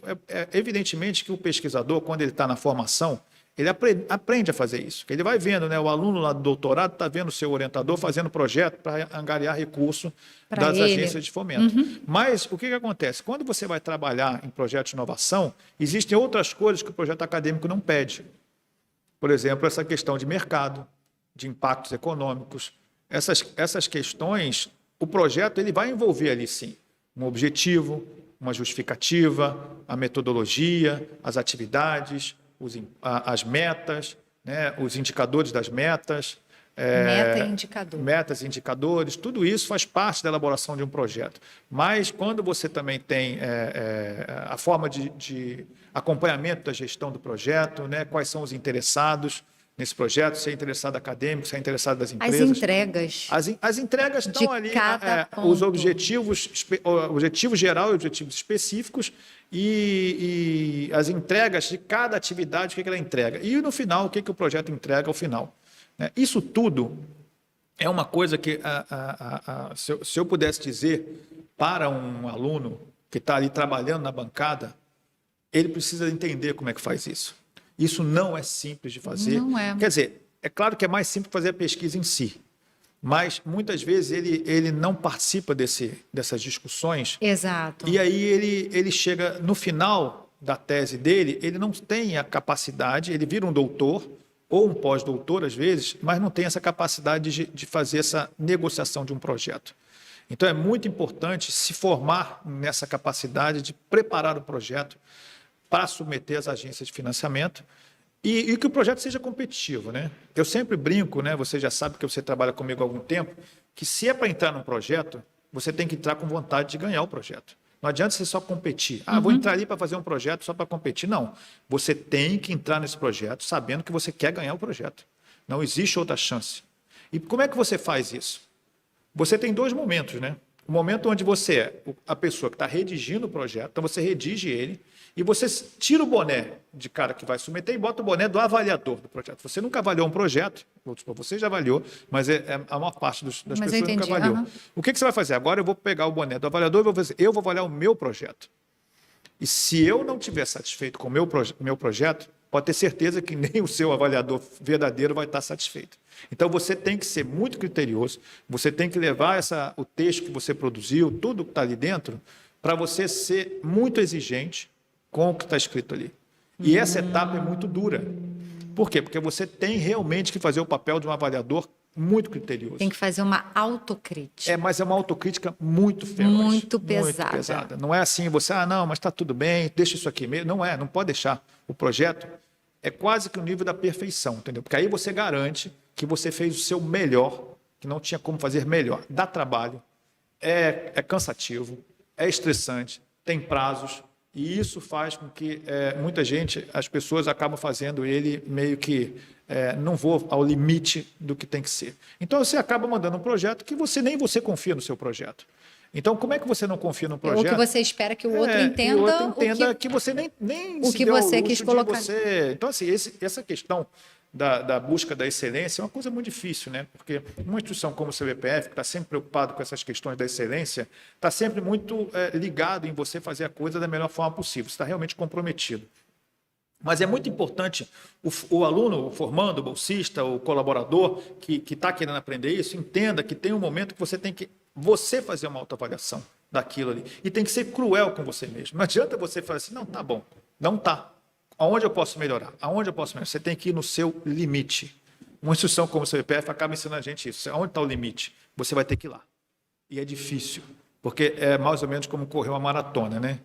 [SPEAKER 2] evidentemente que o pesquisador, quando ele está na formação, ele aprende a fazer isso. Ele vai vendo, né? O aluno lá do doutorado está vendo o seu orientador fazendo projeto para angariar recurso das agências de fomento. Mas o que acontece? Quando você vai trabalhar em projetos de inovação, existem outras coisas que o projeto acadêmico não pede. Por exemplo, essa questão de mercado, de impactos econômicos. Essas questões, o projeto ele vai envolver ali, sim, um objetivo, uma justificativa, a metodologia, as atividades, as metas, né, os indicadores das metas.
[SPEAKER 1] Meta e indicador.
[SPEAKER 2] Metas e indicadores, tudo isso faz parte da elaboração de um projeto. Mas quando você também tem a forma de acompanhamento da gestão do projeto, né, quais são os interessados nesse projeto, se é interessado acadêmico, se é interessado das empresas.
[SPEAKER 1] As entregas.
[SPEAKER 2] As entregas estão ali, os objetivos gerais e objetivos específicos e as entregas de cada atividade, o que ela entrega. E no final, o que o projeto entrega ao final. Isso tudo é uma coisa que, se eu pudesse dizer para um aluno que está ali trabalhando na bancada, ele precisa entender como é que faz isso. Isso não é simples de fazer.
[SPEAKER 1] Não é.
[SPEAKER 2] Quer dizer, é claro que é mais simples fazer a pesquisa em si, mas muitas vezes ele não participa dessas discussões.
[SPEAKER 1] Exato.
[SPEAKER 2] E aí ele chega no final da tese dele, ele não tem a capacidade, ele vira um doutor ou um pós-doutor às vezes, mas não tem essa capacidade de fazer essa negociação de um projeto. Então é muito importante se formar nessa capacidade de preparar o projeto para submeter às agências de financiamento e que o projeto seja competitivo, né? Eu sempre brinco, né? Você já sabe que você trabalha comigo há algum tempo, que se é para entrar num projeto, você tem que entrar com vontade de ganhar o projeto. Não adianta você só competir. Vou entrar ali para fazer um projeto só para competir. Não. Você tem que entrar nesse projeto sabendo que você quer ganhar o projeto. Não existe outra chance. E como é que você faz isso? Você tem dois momentos, né? O momento onde você é a pessoa que está redigindo o projeto, então você redige ele, e você tira o boné de cara que vai submeter e bota o boné do avaliador do projeto. Você nunca avaliou um projeto, você já avaliou, mas a maior parte das pessoas nunca avaliou. O que você vai fazer? Agora eu vou pegar o boné do avaliador e vou fazer, eu vou avaliar o meu projeto. E se eu não estiver satisfeito com o meu projeto, pode ter certeza que nem o seu avaliador verdadeiro vai estar satisfeito. Então, você tem que ser muito criterioso, você tem que levar o texto que você produziu, tudo que está ali dentro, para você ser muito exigente com o que está escrito ali. E essa etapa é muito dura. Por quê? Porque você tem realmente que fazer o papel de um avaliador muito criterioso.
[SPEAKER 1] Tem que fazer uma autocrítica.
[SPEAKER 2] Mas é uma autocrítica muito feroz.
[SPEAKER 1] Muito pesada.
[SPEAKER 2] Muito pesada. Não é assim, você, não, mas está tudo bem, deixa isso aqui mesmo. Não pode deixar. O projeto é quase que o nível da perfeição, entendeu? Porque aí você garante que você fez o seu melhor, que não tinha como fazer melhor. Dá trabalho, é cansativo, é estressante, tem prazos, e isso faz com que muita gente, as pessoas acabam fazendo ele meio que não vou ao limite do que tem que ser. Então você acaba mandando um projeto que nem você confia no seu projeto. Então, como é que você não confia no projeto?
[SPEAKER 1] Ou que você espera que o outro entenda.
[SPEAKER 2] Que o outro entenda que você nem
[SPEAKER 1] o que você quis colocar.
[SPEAKER 2] Então, assim, essa questão da busca da excelência é uma coisa muito difícil, né? Porque uma instituição como o CBPF, que está sempre preocupado com essas questões da excelência, está sempre muito ligado em você fazer a coisa da melhor forma possível. Você está realmente comprometido. Mas é muito importante o aluno, o formando, o bolsista, o colaborador que está querendo aprender isso, entenda que tem um momento que você tem que fazer uma autoavaliação daquilo ali. E tem que ser cruel com você mesmo. Não adianta você falar assim, não, tá bom, não tá. Aonde eu posso melhorar? Aonde eu posso melhorar? Você tem que ir no seu limite. Uma instituição como o CBPF acaba ensinando a gente isso. Aonde está o limite? Você vai ter que ir lá. E é difícil, porque é mais ou menos como correr uma maratona, né?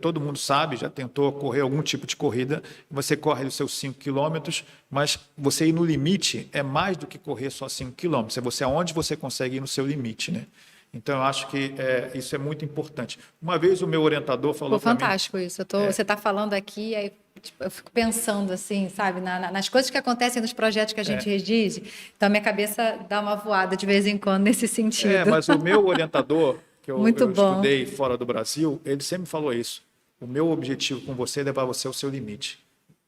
[SPEAKER 2] Todo mundo sabe, já tentou correr algum tipo de corrida, você corre os seus 5 quilômetros, mas você ir no limite é mais do que correr só 5 quilômetros, é você aonde você consegue ir no seu limite, né? Então, eu acho que isso é muito importante. Uma vez o meu orientador falou para mim...
[SPEAKER 1] Fantástico isso. Você está falando aqui, aí, eu fico pensando assim, sabe, nas coisas que acontecem nos projetos que a gente redige, então a minha cabeça dá uma voada de vez em quando nesse sentido.
[SPEAKER 2] Mas o meu orientador... que eu estudei fora do Brasil, ele sempre falou isso. O meu objetivo com você é levar você ao seu limite.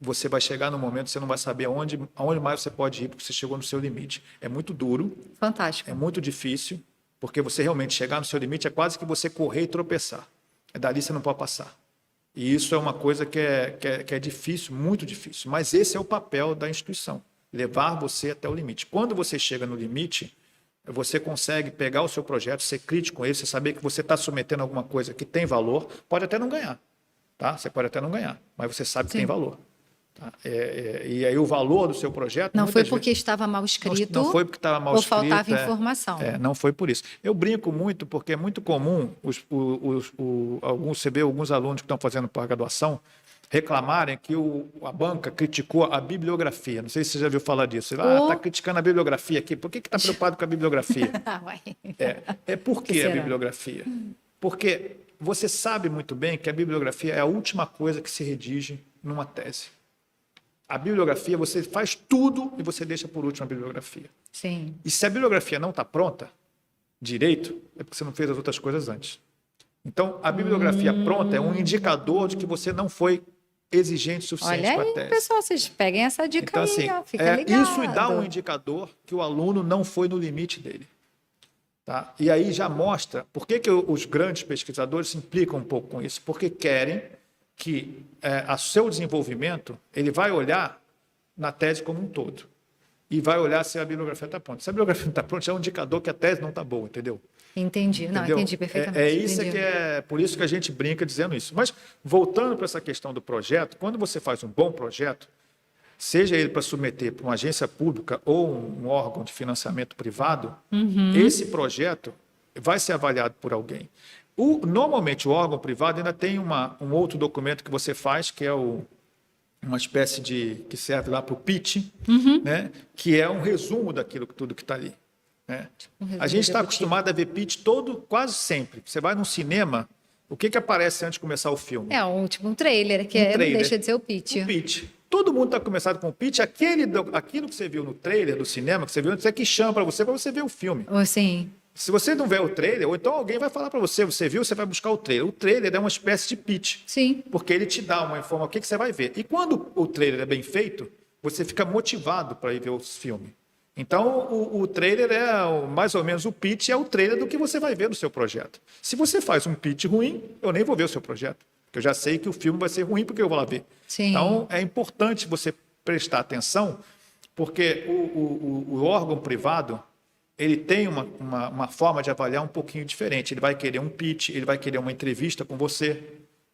[SPEAKER 2] Você vai chegar no momento que você não vai saber aonde mais você pode ir, porque você chegou no seu limite. É muito duro.
[SPEAKER 1] Fantástico.
[SPEAKER 2] É muito difícil, porque você realmente chegar no seu limite é quase que você correr e tropeçar. Dali você não pode passar. E isso é uma coisa que é difícil, muito difícil. Mas esse é o papel da instituição, levar você até o limite. Quando você chega no limite, você consegue pegar o seu projeto, ser crítico com ele, você saber que você está submetendo alguma coisa que tem valor, pode até não ganhar, tá? Você pode até não ganhar, mas você sabe que tem valor. Tá? E aí o valor do seu projeto...
[SPEAKER 1] Não foi porque estava mal escrito,
[SPEAKER 2] não foi porque estava mal
[SPEAKER 1] ou
[SPEAKER 2] escrito,
[SPEAKER 1] faltava informação.
[SPEAKER 2] não foi por isso. Eu brinco muito porque é muito comum você vê alguns alunos que estão fazendo pós-graduação reclamarem que a banca criticou a bibliografia. Não sei se você já viu falar disso. Está criticando a bibliografia aqui. Por que está preocupado com a bibliografia? Por que a bibliografia? Porque você sabe muito bem que a bibliografia é a última coisa que se redige numa tese. A bibliografia, você faz tudo e você deixa por último a bibliografia.
[SPEAKER 1] Sim.
[SPEAKER 2] E se a bibliografia não está pronta, direito, é porque você não fez as outras coisas antes. Então, a bibliografia pronta é um indicador de que você não foi exigente o suficiente para a tese.
[SPEAKER 1] Olha aí, pessoal, vocês peguem essa dica
[SPEAKER 2] então,
[SPEAKER 1] aí,
[SPEAKER 2] assim,
[SPEAKER 1] ó, fica ligado.
[SPEAKER 2] Isso dá um indicador que o aluno não foi no limite dele. Tá? E aí já mostra por que os grandes pesquisadores se implicam um pouco com isso, porque querem que a seu desenvolvimento, ele vai olhar na tese como um todo. E vai olhar se a bibliografia está pronta. Se a bibliografia não está pronta, é um indicador que a tese não está boa, entendeu?
[SPEAKER 1] Entendi. Não, entendi perfeitamente.
[SPEAKER 2] Isso
[SPEAKER 1] entendi.
[SPEAKER 2] Por isso que a gente brinca dizendo isso. Mas, voltando para essa questão do projeto, quando você faz um bom projeto, seja ele para submeter para uma agência pública ou um órgão de financiamento privado, esse projeto vai ser avaliado por alguém. Normalmente, o órgão privado ainda tem um outro documento que você faz, que é uma espécie que serve lá para o pitch, né? Que é um resumo daquilo tudo que está ali. Né? A gente está acostumado a ver pitch quase sempre. Você vai num cinema, o que aparece antes de começar o filme?
[SPEAKER 1] Um trailer, que não deixa de ser o pitch.
[SPEAKER 2] O pitch. Todo mundo está começando com o pitch. Aquilo que você viu no trailer do cinema, que você viu antes, é que chama para você ver o filme.
[SPEAKER 1] Sim.
[SPEAKER 2] Se você não vê o trailer, ou então alguém vai falar para você, você viu, você vai buscar o trailer. O trailer é uma espécie de pitch.
[SPEAKER 1] Sim.
[SPEAKER 2] Porque ele te dá uma informação, o que você vai ver. E quando o trailer é bem feito, você fica motivado para ir ver o filme. Então, o trailer mais ou menos o pitch, é o trailer do que você vai ver no seu projeto. Se você faz um pitch ruim, eu nem vou ver o seu projeto. Porque eu já sei que o filme vai ser ruim porque eu vou lá ver.
[SPEAKER 1] Sim.
[SPEAKER 2] Então, é importante você prestar atenção, porque o órgão privado, ele tem uma forma de avaliar um pouquinho diferente. Ele vai querer um pitch, ele vai querer uma entrevista com você,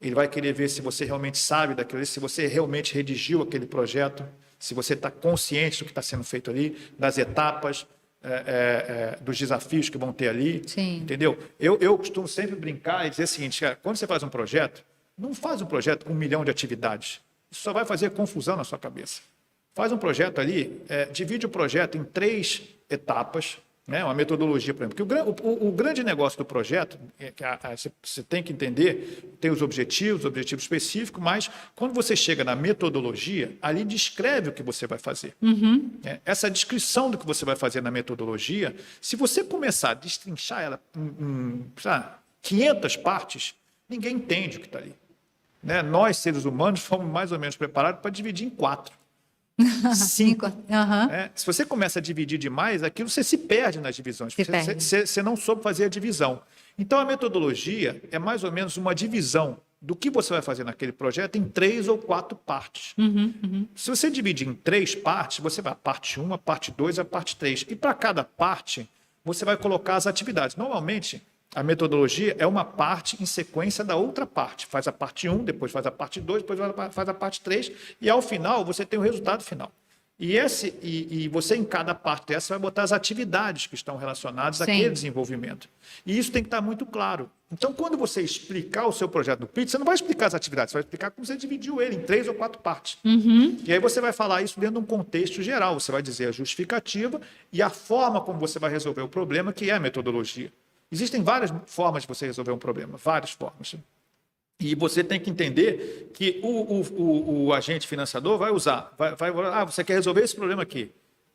[SPEAKER 2] ele vai querer ver se você realmente sabe daquilo, se você realmente redigiu aquele projeto, se você está consciente do que está sendo feito ali, das etapas, dos desafios que vão ter ali.
[SPEAKER 1] Sim.
[SPEAKER 2] Entendeu? Eu costumo sempre brincar e dizer o seguinte, cara, quando você faz um projeto, não faz um projeto com 1 milhão de atividades. Isso só vai fazer confusão na sua cabeça. Faz um projeto ali, divide o projeto em 3 etapas, né? Uma metodologia, por exemplo. Porque o grande negócio do projeto, você tem que entender, tem os objetivos específicos, mas quando você chega na metodologia, ali descreve o que você vai fazer. Essa descrição do que você vai fazer na metodologia, se você começar a destrinchar ela em 500 partes, ninguém entende o que está ali. Né? Nós, seres humanos, fomos mais ou menos preparados para dividir em 4. 5. Se você começa a dividir demais, aquilo você se perde nas divisões. Você não soube fazer a divisão. Então, a metodologia é mais ou menos uma divisão do que você vai fazer naquele projeto em 3 ou 4 partes. Se você dividir em 3 partes, você vai a parte 1, a parte 2, a parte 3. E para cada parte, você vai colocar as atividades. Normalmente, a metodologia é uma parte em sequência da outra parte. Faz a parte 1, depois faz a parte 2, depois faz a parte 3, e ao final você tem o resultado final. E você, em cada parte dessa, vai botar as atividades que estão relacionadas àquele desenvolvimento. E isso tem que estar muito claro. Então, quando você explicar o seu projeto no pitch, você não vai explicar as atividades, você vai explicar como você dividiu ele em 3 ou 4 partes. E aí você vai falar isso dentro de um contexto geral. Você vai dizer a justificativa e a forma como você vai resolver o problema, que é a metodologia. Existem várias formas de você resolver um problema, várias formas. E você tem que entender que o agente financiador vai usar, você quer resolver esse problema aqui.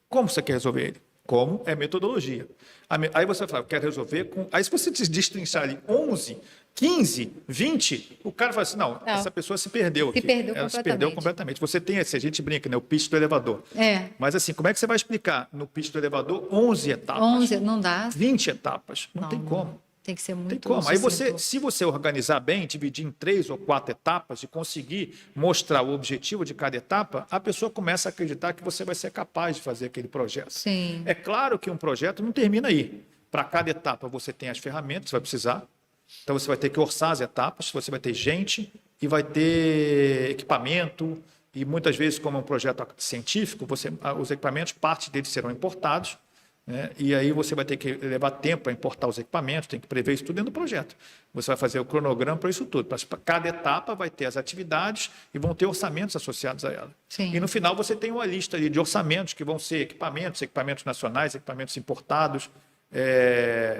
[SPEAKER 2] Como você quer resolver ele? Como é metodologia. Aí você vai falar, eu quero resolver com... Aí se você destrinchar ali 11, 15, 20, o cara fala assim, não, essa pessoa se perdeu aqui. Ela se perdeu completamente. Você tem, assim, a gente brinca, né, o pitch do elevador. Mas assim, como é que você vai explicar no pitch do elevador 11 etapas?
[SPEAKER 1] 11, não dá.
[SPEAKER 2] 20 etapas? Não tem como.
[SPEAKER 1] Tem que ser muito
[SPEAKER 2] Tem como. Aí
[SPEAKER 1] sucinto.
[SPEAKER 2] se você organizar bem, dividir em 3 ou 4 etapas e conseguir mostrar o objetivo de cada etapa, a pessoa começa a acreditar que você vai ser capaz de fazer aquele projeto.
[SPEAKER 1] Sim.
[SPEAKER 2] É claro que um projeto não termina aí. Para cada etapa você tem as ferramentas que você vai precisar. Então você vai ter que orçar as etapas, você vai ter gente e vai ter equipamento. E muitas vezes, como é um projeto científico, os equipamentos, parte deles serão importados. Né? E aí você vai ter que levar tempo para importar os equipamentos, tem que prever isso tudo dentro do projeto. Você vai fazer o cronograma para isso tudo. Para cada etapa vai ter as atividades e vão ter orçamentos associados a ela.
[SPEAKER 1] Sim.
[SPEAKER 2] E no final você tem uma lista ali de orçamentos que vão ser equipamentos nacionais, equipamentos importados,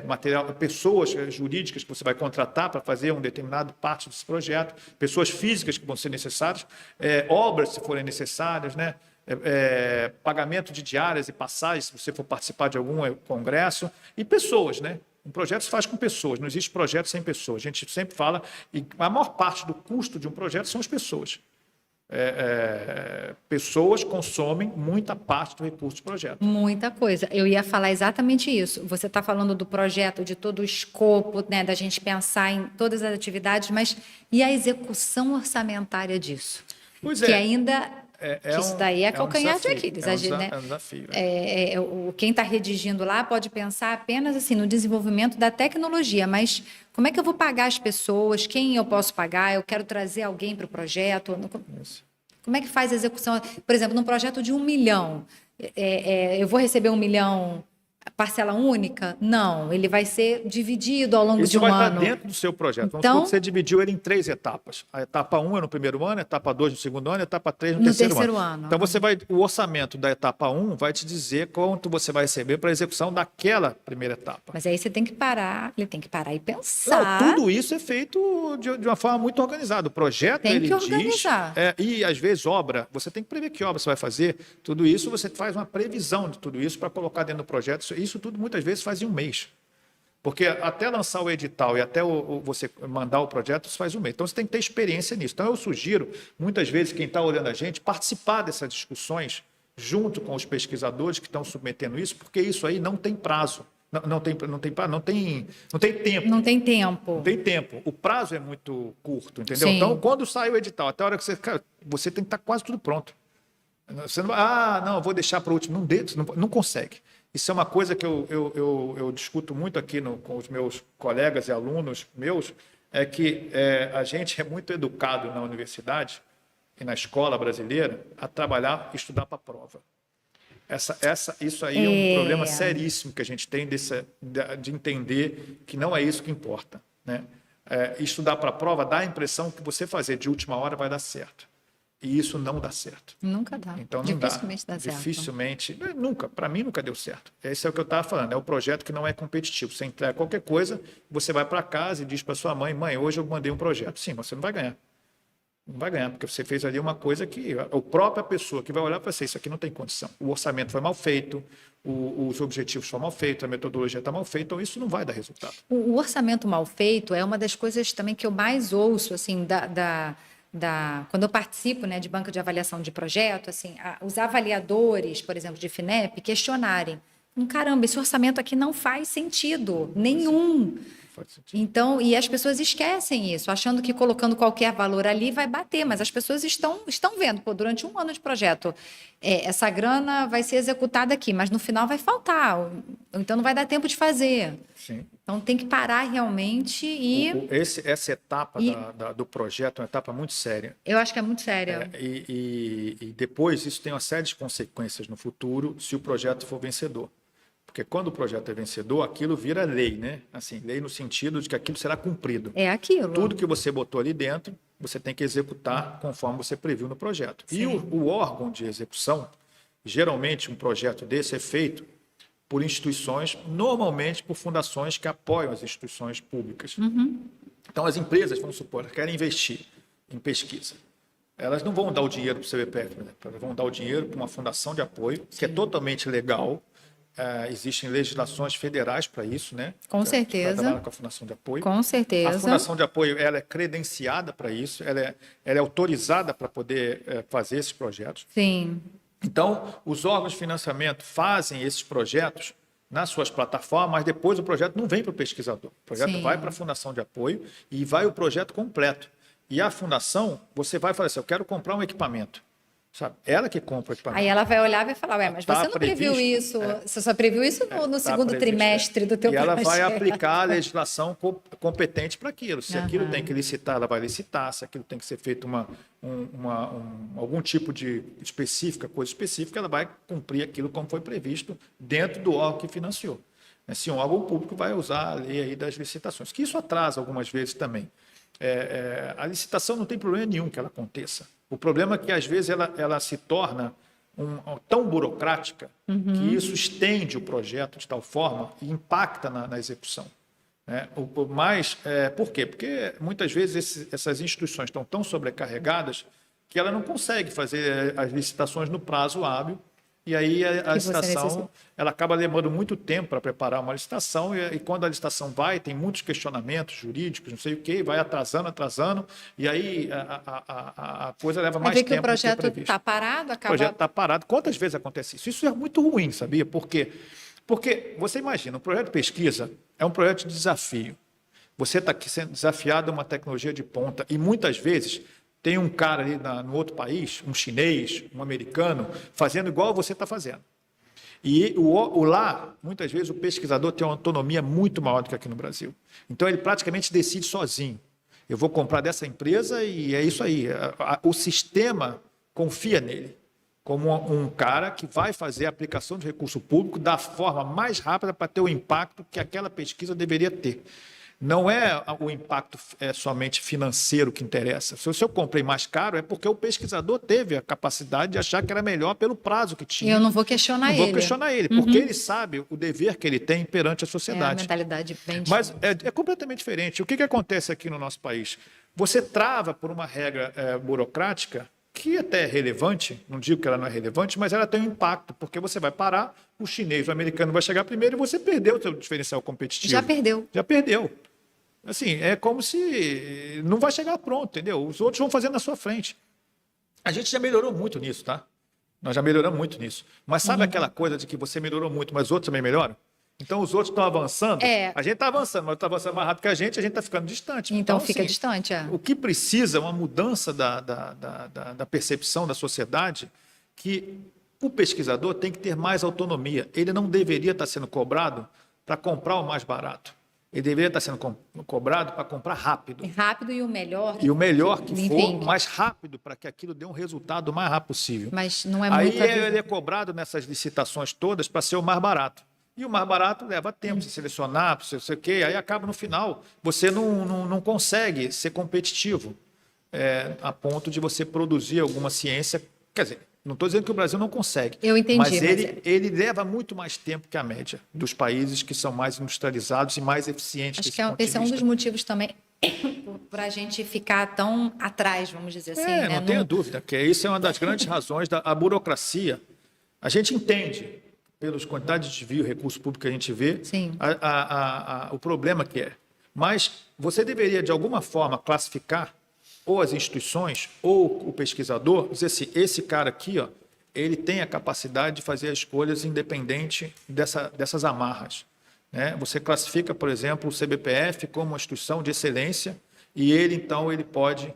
[SPEAKER 2] material, pessoas jurídicas que você vai contratar para fazer um determinado parte desse projeto, pessoas físicas que vão ser necessárias, obras se forem necessárias, né? Pagamento de diárias e passagens, se você for participar de algum congresso, e pessoas, né? Um projeto se faz com pessoas, não existe projeto sem pessoas. A gente sempre fala, e a maior parte do custo de um projeto são as pessoas. Pessoas consomem muita parte do recurso do projeto.
[SPEAKER 1] Muita coisa. Eu ia falar exatamente isso. Você está falando do projeto, de todo o escopo, né, da gente pensar em todas as atividades, mas e a execução orçamentária disso?
[SPEAKER 2] Pois
[SPEAKER 1] que ainda isso daí é calcanhar de Aquiles.
[SPEAKER 2] É um desafio.
[SPEAKER 1] Quem está redigindo lá pode pensar apenas assim no desenvolvimento da tecnologia, mas como é que eu vou pagar as pessoas? Quem eu posso pagar? Eu quero trazer alguém para o projeto?
[SPEAKER 2] Isso.
[SPEAKER 1] Como é que faz a execução? Por exemplo, num projeto de 1 milhão, eu vou receber 1 milhão parcela única? Não, ele vai ser dividido ao longo de um ano.
[SPEAKER 2] Isso vai estar dentro do seu projeto. Vamos supor que você dividiu ele em 3 etapas. A etapa 1 é no primeiro ano, a etapa 2 no segundo ano, a etapa 3 no terceiro ano. Então, o orçamento da etapa 1 vai te dizer quanto você vai receber para a execução daquela primeira etapa.
[SPEAKER 1] Mas aí você tem que parar, ele tem que parar e pensar.
[SPEAKER 2] Não, tudo isso é feito de uma forma muito organizada. O projeto,
[SPEAKER 1] tem que organizar.
[SPEAKER 2] E às vezes obra, você tem que prever que obra você vai fazer. Tudo isso, você faz uma previsão de tudo isso para colocar dentro do projeto. Isso tudo muitas vezes faz em um mês. Porque até lançar o edital e até você mandar o projeto, isso faz um mês. Então você tem que ter experiência nisso. Então eu sugiro, muitas vezes, quem está olhando a gente, participar dessas discussões junto com os pesquisadores que estão submetendo isso, porque isso aí não tem prazo. Não tem tempo.
[SPEAKER 1] Não tem tempo.
[SPEAKER 2] Não tem tempo. O prazo é muito curto, entendeu?
[SPEAKER 1] Sim.
[SPEAKER 2] Então, quando sai o edital, até a hora que você tem que estar quase tudo pronto. Você não vai, não, vou deixar para o último. Não consegue. Isso é uma coisa que eu discuto muito aqui com os meus colegas e alunos meus, é que a gente é muito educado na universidade e na escola brasileira a trabalhar e estudar para a prova. Isso aí é um problema seríssimo que a gente tem de entender que não é isso que importa. Né? Estudar para a prova dá a impressão que você fazer de última hora vai dar certo. E isso não dá certo.
[SPEAKER 1] Nunca dá.
[SPEAKER 2] Então,
[SPEAKER 1] Dificilmente dá certo.
[SPEAKER 2] Dificilmente. Nunca. Para mim, nunca deu certo. Esse é o que eu estava falando. É o projeto que não é competitivo. Você entrega qualquer coisa, você vai para casa e diz para sua mãe, hoje eu mandei um projeto. Sim, mas você não vai ganhar. Não vai ganhar, porque você fez ali uma coisa que a própria pessoa que vai olhar para você, isso aqui não tem condição. O orçamento foi mal feito, os objetivos foram mal feitos, a metodologia está mal feita, então isso não vai dar resultado.
[SPEAKER 1] O orçamento mal feito é uma das coisas também que eu mais ouço, assim, quando eu participo, né, de banca de avaliação de projeto, assim, os avaliadores, por exemplo, de FINEP, questionarem. Caramba, esse orçamento aqui não faz sentido nenhum. Então, e as pessoas esquecem isso, achando que colocando qualquer valor ali vai bater, mas as pessoas estão vendo, durante 1 ano de projeto, essa grana vai ser executada aqui, mas no final vai faltar, então não vai dar tempo de fazer.
[SPEAKER 2] Sim.
[SPEAKER 1] Então tem que parar realmente e...
[SPEAKER 2] Essa etapa do projeto é uma etapa muito séria.
[SPEAKER 1] Eu acho que é muito séria.
[SPEAKER 2] E depois isso tem uma série de consequências no futuro se o projeto for vencedor. Porque quando o projeto é vencedor, aquilo vira lei, né? Assim, lei no sentido de que aquilo será cumprido.
[SPEAKER 1] É aquilo.
[SPEAKER 2] Tudo que você botou ali dentro, você tem que executar conforme você previu no projeto.
[SPEAKER 1] Sim.
[SPEAKER 2] E o órgão de execução, geralmente um projeto desse é feito por instituições, normalmente por fundações que apoiam as instituições públicas.
[SPEAKER 1] Uhum.
[SPEAKER 2] Então, as empresas, vamos supor, querem investir em pesquisa. Elas não vão dar o dinheiro para o CBPF, por exemplo. Elas vão dar o dinheiro para uma fundação de apoio, que é totalmente legal. Existem legislações federais para isso, né?
[SPEAKER 1] Com certeza.
[SPEAKER 2] Para trabalhar com a fundação de apoio.
[SPEAKER 1] Com certeza.
[SPEAKER 2] A fundação de apoio ela é credenciada para isso, ela é autorizada para poder fazer esses projetos.
[SPEAKER 1] Sim.
[SPEAKER 2] Então, os órgãos de financiamento fazem esses projetos nas suas plataformas, mas depois o projeto não vem para o pesquisador. O projeto
[SPEAKER 1] Sim.
[SPEAKER 2] vai para a fundação de apoio e vai o projeto completo. E a fundação, você vai falar assim, eu quero comprar um equipamento. Sabe? Ela que compra o equipamento.
[SPEAKER 1] Aí ela vai olhar e vai falar, ué, mas
[SPEAKER 2] Tá
[SPEAKER 1] você não previu
[SPEAKER 2] previsto,
[SPEAKER 1] isso, você só previu isso no
[SPEAKER 2] Tá
[SPEAKER 1] segundo
[SPEAKER 2] previsto,
[SPEAKER 1] trimestre do teu
[SPEAKER 2] E ela
[SPEAKER 1] projeto.
[SPEAKER 2] vai aplicar a legislação competente para aquilo. Se aquilo tem que licitar, ela vai licitar. Se aquilo tem que ser feito algum tipo de específica, coisa específica, ela vai cumprir aquilo como foi previsto dentro do órgão que financiou. Se um órgão público vai usar a lei aí das licitações, que isso atrasa algumas vezes também. A licitação não tem problema nenhum que ela aconteça. O problema é que, às vezes, ela se torna tão burocrática que isso estende o projeto de tal forma e impacta na execução. Por quê? Porque, muitas vezes, essas instituições estão tão sobrecarregadas que ela não consegue fazer as licitações no prazo hábil. E aí a licitação ela acaba levando muito tempo para preparar uma licitação e quando a licitação vai, tem muitos questionamentos jurídicos, não sei o quê, vai atrasando, e aí a coisa leva mais tempo.
[SPEAKER 1] Que o projeto está parado, acaba...
[SPEAKER 2] O projeto está parado. Quantas vezes acontece isso? Isso é muito ruim, sabia? Por quê? Porque você imagina, um projeto de pesquisa é um projeto de desafio. Você está aqui sendo desafiado a uma tecnologia de ponta e muitas vezes tem um cara ali no outro país, um chinês, um americano, fazendo igual você está fazendo. E lá, muitas vezes, o pesquisador tem uma autonomia muito maior do que aqui no Brasil. Então, ele praticamente decide sozinho. Eu vou comprar dessa empresa e é isso aí. O sistema confia nele como um cara que vai fazer a aplicação de recurso público da forma mais rápida para ter o impacto que aquela pesquisa deveria ter. Não é o impacto somente financeiro que interessa. Se eu comprei mais caro, é porque o pesquisador teve a capacidade de achar que era melhor pelo prazo que tinha.
[SPEAKER 1] E eu não vou questionar ele.
[SPEAKER 2] Não vou questionar ele, porque ele sabe o dever que ele tem perante a sociedade.
[SPEAKER 1] É uma mentalidade bem diferente.
[SPEAKER 2] Mas é completamente diferente. O que acontece aqui no nosso país? Você trava por uma regra burocrática que até é relevante, não digo que ela não é relevante, mas ela tem um impacto, porque você vai parar, o chinês, o americano vai chegar primeiro e você perdeu o seu diferencial competitivo.
[SPEAKER 1] Já perdeu.
[SPEAKER 2] Já perdeu. Assim, é como se não vai chegar pronto, entendeu? Os outros vão fazer na sua frente. A gente já melhorou muito nisso, tá? Nós já melhoramos muito nisso. Mas sabe aquela coisa de que você melhorou muito, mas os outros também melhoram? Então, os outros estão avançando, a gente está avançando, mas está avançando mais rápido que a gente está ficando distante.
[SPEAKER 1] Então fica
[SPEAKER 2] assim,
[SPEAKER 1] distante,
[SPEAKER 2] O que precisa é uma mudança da percepção da sociedade, que o pesquisador tem que ter mais autonomia. Ele não deveria estar sendo cobrado para comprar o mais barato. Ele deveria estar sendo cobrado para comprar rápido.
[SPEAKER 1] Rápido e o melhor.
[SPEAKER 2] E o melhor que for, mais rápido, para que aquilo dê um resultado o mais rápido possível.
[SPEAKER 1] Mas não é muito...
[SPEAKER 2] Aí ele é cobrado nessas licitações todas para ser o mais barato. E o mais barato leva tempo, se selecionar, não sei o quê, aí acaba no final, você não consegue ser competitivo a ponto de você produzir alguma ciência. Quer dizer, não estou dizendo que o Brasil não consegue.
[SPEAKER 1] Eu entendi.
[SPEAKER 2] Mas ele leva muito mais tempo que a média dos países que são mais industrializados e mais eficientes.
[SPEAKER 1] Acho que esse é um dos motivos também para a gente ficar tão atrás, vamos dizer assim.
[SPEAKER 2] Não tenha dúvida, que isso é uma das grandes razões da burocracia. A gente entende, pelas quantidades de desvio, recurso público que a gente vê, o problema que é. Mas você deveria, de alguma forma, classificar ou as instituições, ou o pesquisador, dizer assim, esse cara aqui, ele tem a capacidade de fazer as escolhas independente dessas amarras. Né? Você classifica, por exemplo, o CBPF como uma instituição de excelência e então, ele pode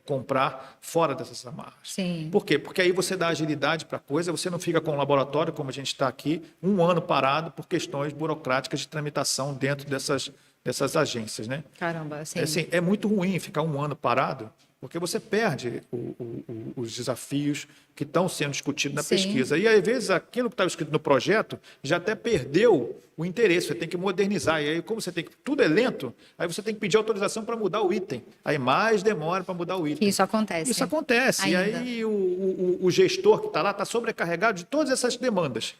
[SPEAKER 2] comprar fora dessas amarras.
[SPEAKER 1] Sim.
[SPEAKER 2] Por quê? Porque aí você dá agilidade para a coisa, você não fica com um laboratório, como a gente está aqui, um ano parado por questões burocráticas de tramitação dentro dessas agências, né?
[SPEAKER 1] Caramba, sim.
[SPEAKER 2] Assim, é muito ruim ficar um ano parado, porque você perde os desafios que estão sendo discutidos na pesquisa. E, às vezes, aquilo que estava escrito no projeto já até perdeu o interesse, você tem que modernizar. E aí, como tudo é lento, aí você tem que pedir autorização para mudar o item. Aí mais demora para mudar o item.
[SPEAKER 1] Isso acontece.
[SPEAKER 2] Isso acontece.
[SPEAKER 1] Ainda.
[SPEAKER 2] E aí o gestor que está lá está sobrecarregado de todas essas demandas.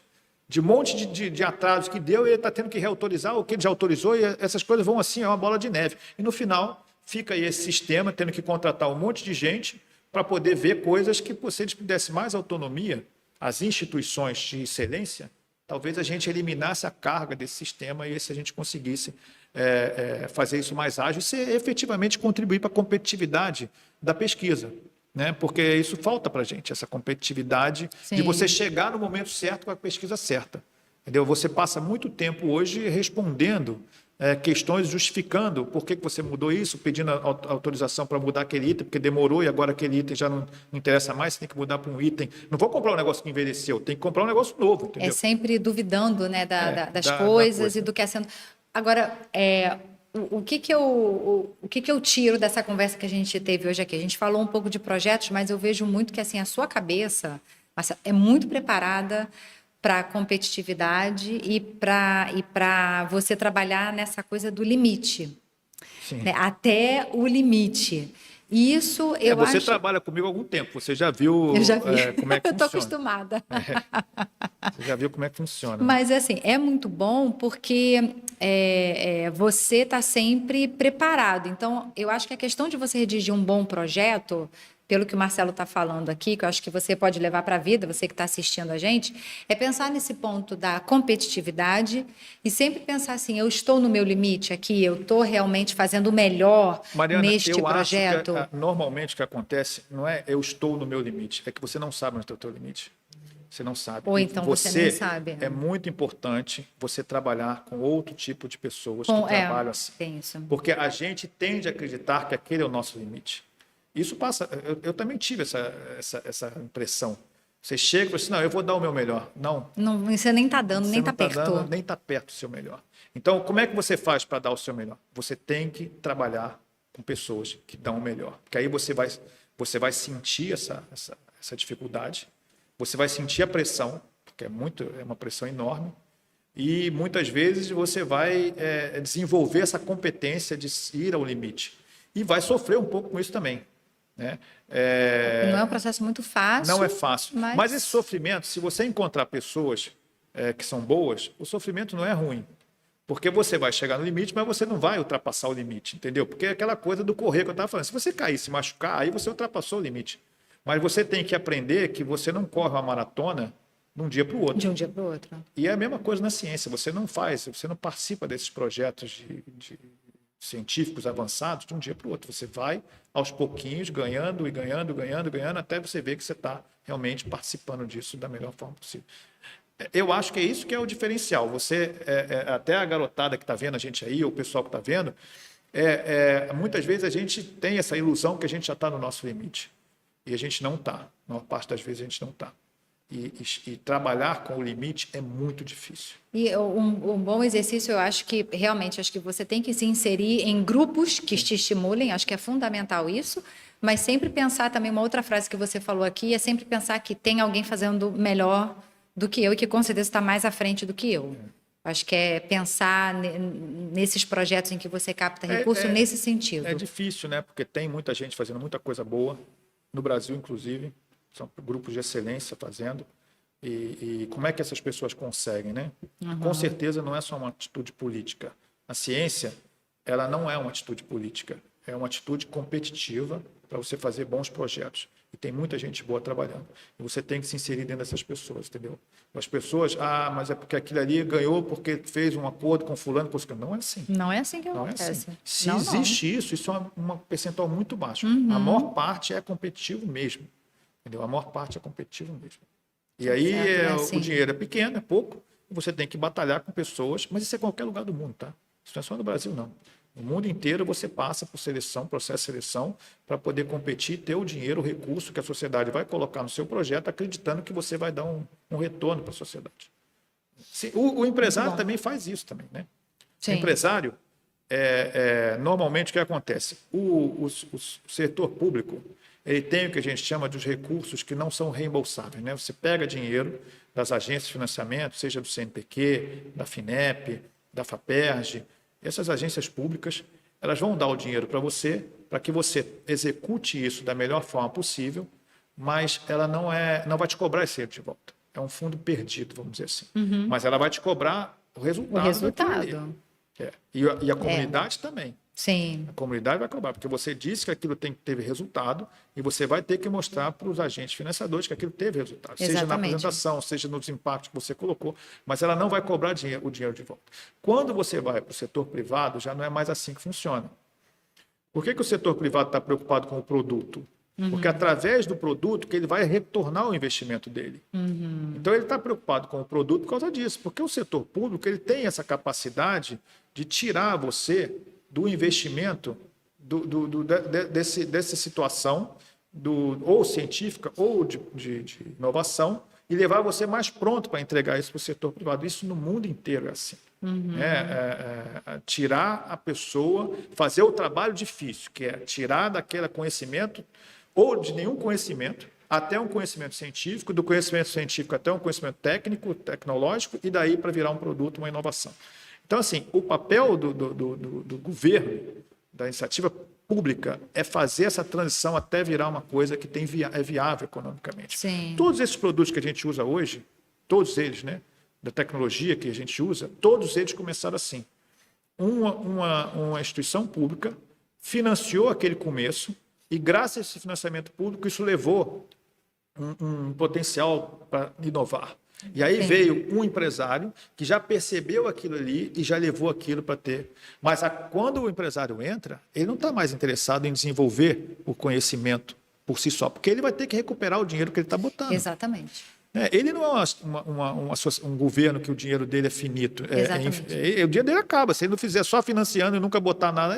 [SPEAKER 2] De um monte de atrasos que deu, e ele está tendo que reautorizar o que ele já autorizou, e essas coisas vão assim, é uma bola de neve. E no final, fica aí esse sistema tendo que contratar um monte de gente para poder ver coisas que, se eles pudessem mais autonomia, as instituições de excelência, talvez a gente eliminasse a carga desse sistema e se a gente conseguisse fazer isso mais ágil e efetivamente contribuir para a competitividade da pesquisa. Né? Porque isso falta para a gente, essa competitividade de você chegar no momento certo com a pesquisa certa. Entendeu? Você passa muito tempo hoje respondendo questões, justificando por que você mudou isso, pedindo autorização para mudar aquele item, porque demorou e agora aquele item já não interessa mais, você tem que mudar para um item. Não vou comprar um negócio que envelheceu, tem que comprar um negócio novo, entendeu?
[SPEAKER 1] É sempre duvidando, né, das coisas e do que é sendo... Agora, o que eu tiro dessa conversa que a gente teve hoje aqui? A gente falou um pouco de projetos, mas eu vejo muito que assim, a sua cabeça é muito preparada para a competitividade e para você trabalhar nessa coisa do limite. Sim. Né? Até o limite. Isso eu acho...
[SPEAKER 2] Você trabalha comigo há algum tempo, você já viu como é que funciona.
[SPEAKER 1] Eu estou acostumada.
[SPEAKER 2] Você já viu como é que funciona.
[SPEAKER 1] Mas, assim, é muito bom porque você está sempre preparado. Então, eu acho que a questão de você redigir um bom projeto, pelo que o Marcelo está falando aqui, que eu acho que você pode levar para a vida, você que está assistindo a gente, é pensar nesse ponto da competitividade e sempre pensar assim, eu estou no meu limite aqui, eu estou realmente fazendo o melhor, Mariana, neste projeto.
[SPEAKER 2] Acho que, normalmente o que acontece não é eu estou no meu limite, é que você não sabe onde está o teu limite. Você não sabe.
[SPEAKER 1] Ou então você nem sabe.
[SPEAKER 2] É muito importante você trabalhar com outro tipo de pessoas que trabalham assim.
[SPEAKER 1] Tem isso.
[SPEAKER 2] Porque a gente tende a acreditar que aquele é o nosso limite. Isso passa... Eu também tive essa impressão. Você chega e fala assim, não, eu vou dar o meu melhor. Não.
[SPEAKER 1] Você nem está dando, nem está perto.
[SPEAKER 2] Nem está perto do seu melhor. Então, como é que você faz para dar o seu melhor? Você tem que trabalhar com pessoas que dão o melhor. Porque aí você vai sentir essa dificuldade. Você vai sentir a pressão, porque é uma pressão enorme, e muitas vezes você vai desenvolver essa competência de ir ao limite. E vai sofrer um pouco com isso também. Né?
[SPEAKER 1] Não é um processo muito fácil.
[SPEAKER 2] Não é fácil. Mas esse sofrimento, se você encontrar pessoas que são boas, o sofrimento não é ruim. Porque você vai chegar no limite, mas você não vai ultrapassar o limite, entendeu? Porque é aquela coisa do correr que eu estava falando. Se você cair, se machucar, aí você ultrapassou o limite. Mas você tem que aprender que você não corre uma maratona de um dia para o outro.
[SPEAKER 1] De um dia para o outro.
[SPEAKER 2] E é a mesma coisa na ciência. Você não participa desses projetos de científicos avançados de um dia para o outro. Você vai, aos pouquinhos, ganhando, até você ver que você está realmente participando disso da melhor forma possível. Eu acho que é isso que é o diferencial. Você, até a garotada que está vendo a gente aí, ou o pessoal que está vendo, muitas vezes a gente tem essa ilusão que a gente já está no nosso limite. E a gente não está. Na maior parte das vezes a gente não está. E trabalhar com o limite é muito difícil.
[SPEAKER 1] E um bom exercício, eu acho que realmente você tem que se inserir em grupos que te estimulem, acho que é fundamental isso, mas sempre pensar também, uma outra frase que você falou aqui, é sempre pensar que tem alguém fazendo melhor do que eu e que com certeza está mais à frente do que eu. Acho que é pensar nesses projetos em que você capta recurso nesse sentido.
[SPEAKER 2] É difícil, né? Porque tem muita gente fazendo muita coisa boa, no Brasil, inclusive, são grupos de excelência fazendo. E como é que essas pessoas conseguem, né? Uhum. Com certeza não é só uma atitude política. A ciência, ela não é uma atitude política, é uma atitude competitiva para você fazer bons projetos. E tem muita gente boa trabalhando. E você tem que se inserir dentro dessas pessoas, entendeu? As pessoas, mas é porque aquilo ali ganhou porque fez um acordo com fulano, com fulano. Não é assim.
[SPEAKER 1] Não é assim que acontece.
[SPEAKER 2] É assim. Se existe isso é um percentual muito baixo. Uhum. A maior parte é competitivo mesmo. Entendeu? A maior parte é competitivo mesmo. E aí o dinheiro é pequeno, é pouco, e você tem que batalhar com pessoas, mas isso é em qualquer lugar do mundo, tá? Isso não é só no Brasil, não. No mundo inteiro você passa por seleção, processo de seleção, para poder competir, ter o dinheiro, o recurso que a sociedade vai colocar no seu projeto, acreditando que você vai dar um retorno para a sociedade. O empresário também faz isso também, né? Sim. O empresário, normalmente o que acontece? O setor público, ele tem o que a gente chama de recursos que não são reembolsáveis, né? Você pega dinheiro das agências de financiamento, seja do CNPq, da FINEP, da FAPERJ. Essas agências públicas, elas vão dar o dinheiro para você, para que você execute isso da melhor forma possível, mas ela não vai te cobrar esse dinheiro de volta. É um fundo perdido, vamos dizer assim. Uhum. Mas ela vai te cobrar o resultado.
[SPEAKER 1] O resultado.
[SPEAKER 2] E a comunidade também.
[SPEAKER 1] Sim.
[SPEAKER 2] A comunidade vai cobrar, porque você disse que aquilo teve resultado e você vai ter que mostrar para os agentes financiadores que aquilo teve resultado. Exatamente. Seja na apresentação, seja nos impactos que você colocou, mas ela não vai cobrar o dinheiro de volta. Quando você vai para o setor privado, já não é mais assim que funciona. Por que o setor privado está preocupado com o produto? Porque através do produto que ele vai retornar o investimento dele. Então ele está preocupado com o produto por causa disso, porque o setor público ele tem essa capacidade de tirar você do investimento dessa situação ou científica ou de inovação e levar você mais pronto para entregar isso para o setor privado. Isso no mundo inteiro é assim. Tirar a pessoa, fazer o trabalho difícil, que é tirar daquele conhecimento ou de nenhum conhecimento, até um conhecimento científico, do conhecimento científico até um conhecimento técnico, tecnológico, e daí para virar um produto, uma inovação. Então, assim, o papel do governo, da iniciativa pública, é fazer essa transição até virar uma coisa que é viável economicamente.
[SPEAKER 1] Sim.
[SPEAKER 2] Todos esses produtos que a gente usa hoje, todos eles, né, da tecnologia que a gente usa, todos eles começaram assim. Uma instituição pública financiou aquele começo, e graças a esse financiamento público, isso levou um potencial para inovar. E aí veio um empresário que já percebeu aquilo ali e já levou aquilo para ter. Mas quando o empresário entra, ele não está mais interessado em desenvolver o conhecimento por si só, porque ele vai ter que recuperar o dinheiro que ele está botando.
[SPEAKER 1] Exatamente.
[SPEAKER 2] Ele não é um governo que o dinheiro dele é finito. O dinheiro dele acaba. Se ele não fizer só financiando e nunca botar nada,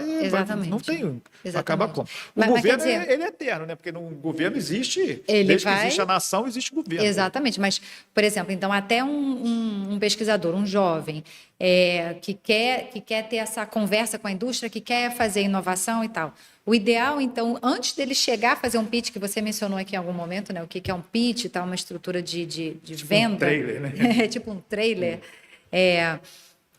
[SPEAKER 2] não tem. Acaba como? O governo ele é eterno, né? Porque no governo existe. Desde que existe a nação, existe o governo.
[SPEAKER 1] Exatamente. Mas, por exemplo, então, até um pesquisador, um jovem, que quer ter essa conversa com a indústria, que quer fazer inovação e tal. O ideal, então, antes dele chegar a fazer um pitch, que você mencionou aqui em algum momento, né? O que é um pitch, tá? Uma estrutura de
[SPEAKER 2] tipo
[SPEAKER 1] venda.
[SPEAKER 2] Um trailer, né?
[SPEAKER 1] É tipo um trailer.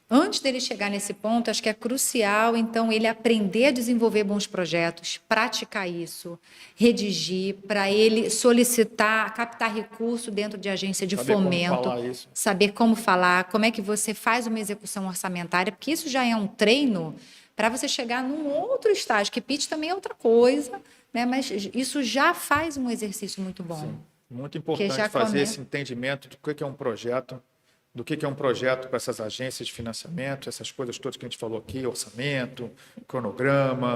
[SPEAKER 1] Antes dele chegar nesse ponto, acho que é crucial, então, ele aprender a desenvolver bons projetos, praticar isso, redigir, para ele solicitar, captar recurso dentro de agência de fomento, saber como falar, como é que você faz uma execução orçamentária, porque isso já é um treino para você chegar num outro estágio, que pitch também é outra coisa, né? Mas isso já faz um exercício muito bom.
[SPEAKER 2] Sim, muito importante fazer esse entendimento do que é um projeto, do que é um projeto para essas agências de financiamento, essas coisas todas que a gente falou aqui, orçamento, cronograma.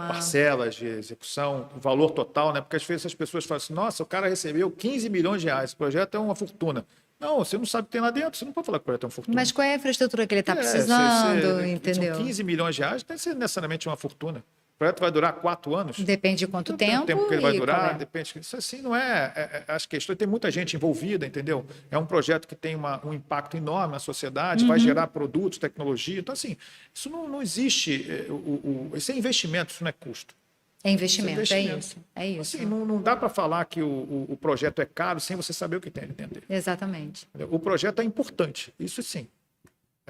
[SPEAKER 2] Parcelas de execução, o valor total, né? Porque às vezes as pessoas falam assim, nossa, o cara recebeu 15 milhões de reais, esse projeto é uma fortuna. Não, você não sabe o que tem lá dentro, você não pode falar que o projeto é uma fortuna.
[SPEAKER 1] Mas qual é a infraestrutura que ele está precisando, entendeu?
[SPEAKER 2] São 15 milhões de reais, não é necessariamente uma fortuna. O projeto vai durar 4 anos.
[SPEAKER 1] Depende de quanto tempo.
[SPEAKER 2] O tempo que ele vai durar, depende. Isso assim não as questões. Tem muita gente envolvida, entendeu? É um projeto que tem um impacto enorme na sociedade, vai gerar produtos, tecnologia. Então, assim, isso não existe. Isso é investimento, isso não é custo.
[SPEAKER 1] É investimento, é isso.
[SPEAKER 2] Assim, não dá para falar que o projeto é caro sem você saber o que tem ali dentro dele.
[SPEAKER 1] Exatamente.
[SPEAKER 2] O projeto é importante, isso sim.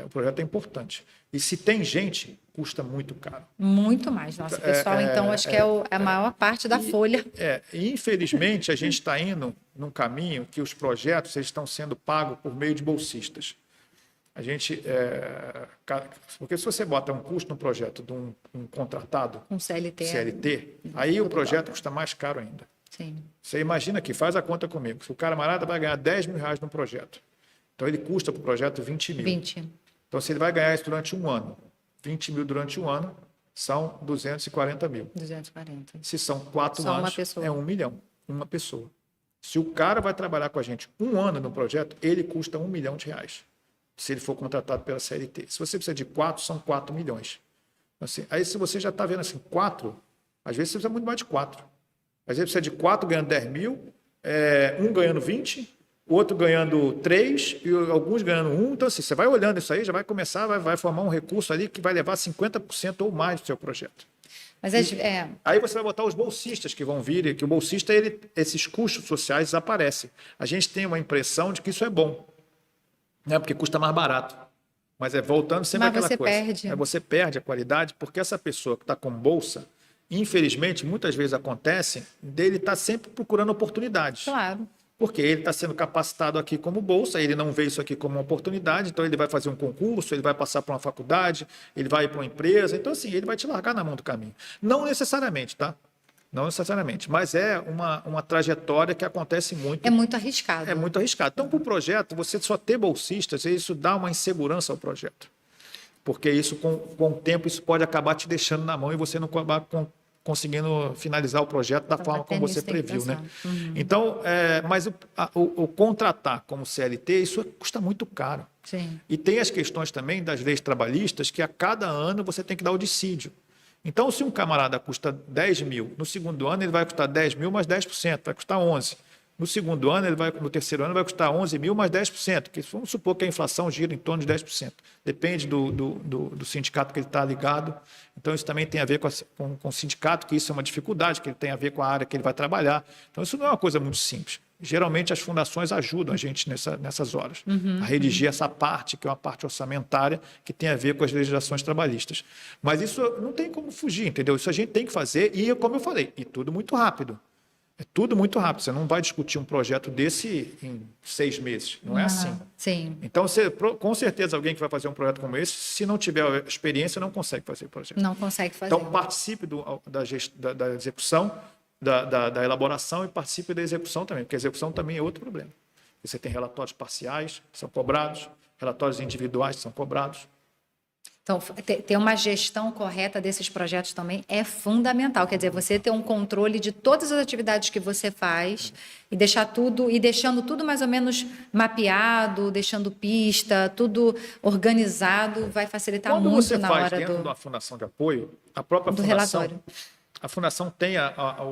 [SPEAKER 2] O projeto é importante. E se tem gente, custa muito caro.
[SPEAKER 1] Muito mais. Nossa, pessoal, então, acho que é a maior parte da folha.
[SPEAKER 2] E infelizmente, a gente está indo num caminho que os projetos eles estão sendo pagos por meio de bolsistas. A gente, porque se você bota um custo no projeto de um contratado,
[SPEAKER 1] um
[SPEAKER 2] CLT, aí o projeto custa mais caro ainda.
[SPEAKER 1] Sim.
[SPEAKER 2] Você imagina que faz a conta comigo, se o camarada vai ganhar 10 mil reais no projeto, então ele custa para o projeto 20 mil.
[SPEAKER 1] 20.
[SPEAKER 2] Então, se ele vai ganhar isso durante um ano, 20 mil durante um ano, são 240 mil.
[SPEAKER 1] 240.
[SPEAKER 2] Se são 4 anos, é 1 milhão, uma pessoa. Se o cara vai trabalhar com a gente um ano no projeto, ele custa 1 milhão de reais. Se ele for contratado pela CLT. Se você precisa de 4, são 4 milhões. Assim, aí se você já está vendo assim, 4, às vezes você precisa muito mais de 4. Às vezes você precisa de 4 ganhando 10 mil, um ganhando 20, o outro ganhando 3 e alguns ganhando 1. Então, assim, você vai olhando isso aí, já vai começar, vai formar um recurso ali que vai levar 50% ou mais do seu projeto.
[SPEAKER 1] Mas
[SPEAKER 2] aí você vai botar os bolsistas que vão vir, que o bolsista, esses custos sociais desaparecem. A gente tem uma impressão de que isso é bom. Né? Porque custa mais barato. Mas voltando sempre àquela coisa. Você perde a qualidade, porque essa pessoa que está com bolsa, infelizmente, muitas vezes acontece, dele estar sempre procurando oportunidades.
[SPEAKER 1] Claro.
[SPEAKER 2] Porque ele está sendo capacitado aqui como bolsa, ele não vê isso aqui como uma oportunidade, então ele vai fazer um concurso, ele vai passar por uma faculdade, ele vai ir para uma empresa, então assim, ele vai te largar na mão do caminho. Não necessariamente, tá? Não necessariamente, mas é uma trajetória que acontece muito.
[SPEAKER 1] É muito arriscado.
[SPEAKER 2] É muito arriscado. Então, para o projeto, você só ter bolsistas, isso dá uma insegurança ao projeto. Porque isso, com o tempo, isso pode acabar te deixando na mão e você não acabar conseguindo finalizar o projeto da forma como você previu, né? Então, mas o contratar como CLT, isso custa muito caro.
[SPEAKER 1] Sim.
[SPEAKER 2] E tem as questões também das leis trabalhistas, que a cada ano você tem que dar o dissídio. Então, se um camarada custa 10 mil, no segundo ano ele vai custar 10 mil mais 10%, vai custar 11. No segundo ano, no terceiro ano, vai custar 11 mil mais 10%, que vamos supor que a inflação gira em torno de 10%. Depende do sindicato que ele está ligado. Então, isso também tem a ver com o sindicato, que isso é uma dificuldade, que ele tem a ver com a área que ele vai trabalhar. Então, isso não é uma coisa muito simples. Geralmente, as fundações ajudam a gente nessas horas, a redigir essa parte, que é uma parte orçamentária, que tem a ver com as legislações trabalhistas. Mas isso não tem como fugir, entendeu? Isso a gente tem que fazer e, como eu falei, e tudo muito rápido. É tudo muito rápido. Você não vai discutir um projeto desse em 6 meses. Não é assim.
[SPEAKER 1] Sim.
[SPEAKER 2] Então, com certeza, alguém que vai fazer um projeto como esse, se não tiver experiência, não consegue fazer o projeto.
[SPEAKER 1] Não consegue fazer.
[SPEAKER 2] Então, participe da execução, da elaboração e participe da execução também, porque a execução também é outro problema. Você tem relatórios parciais que são cobrados, relatórios individuais que são cobrados.
[SPEAKER 1] Então, ter uma gestão correta desses projetos também é fundamental. Quer dizer, você ter um controle de todas as atividades que você faz e deixando tudo mais ou menos mapeado, deixando pista, tudo organizado, vai facilitar
[SPEAKER 2] Quando
[SPEAKER 1] muito
[SPEAKER 2] você
[SPEAKER 1] na
[SPEAKER 2] faz
[SPEAKER 1] hora
[SPEAKER 2] dentro da fundação de apoio, a própria fundação,
[SPEAKER 1] relatório.
[SPEAKER 2] A fundação tem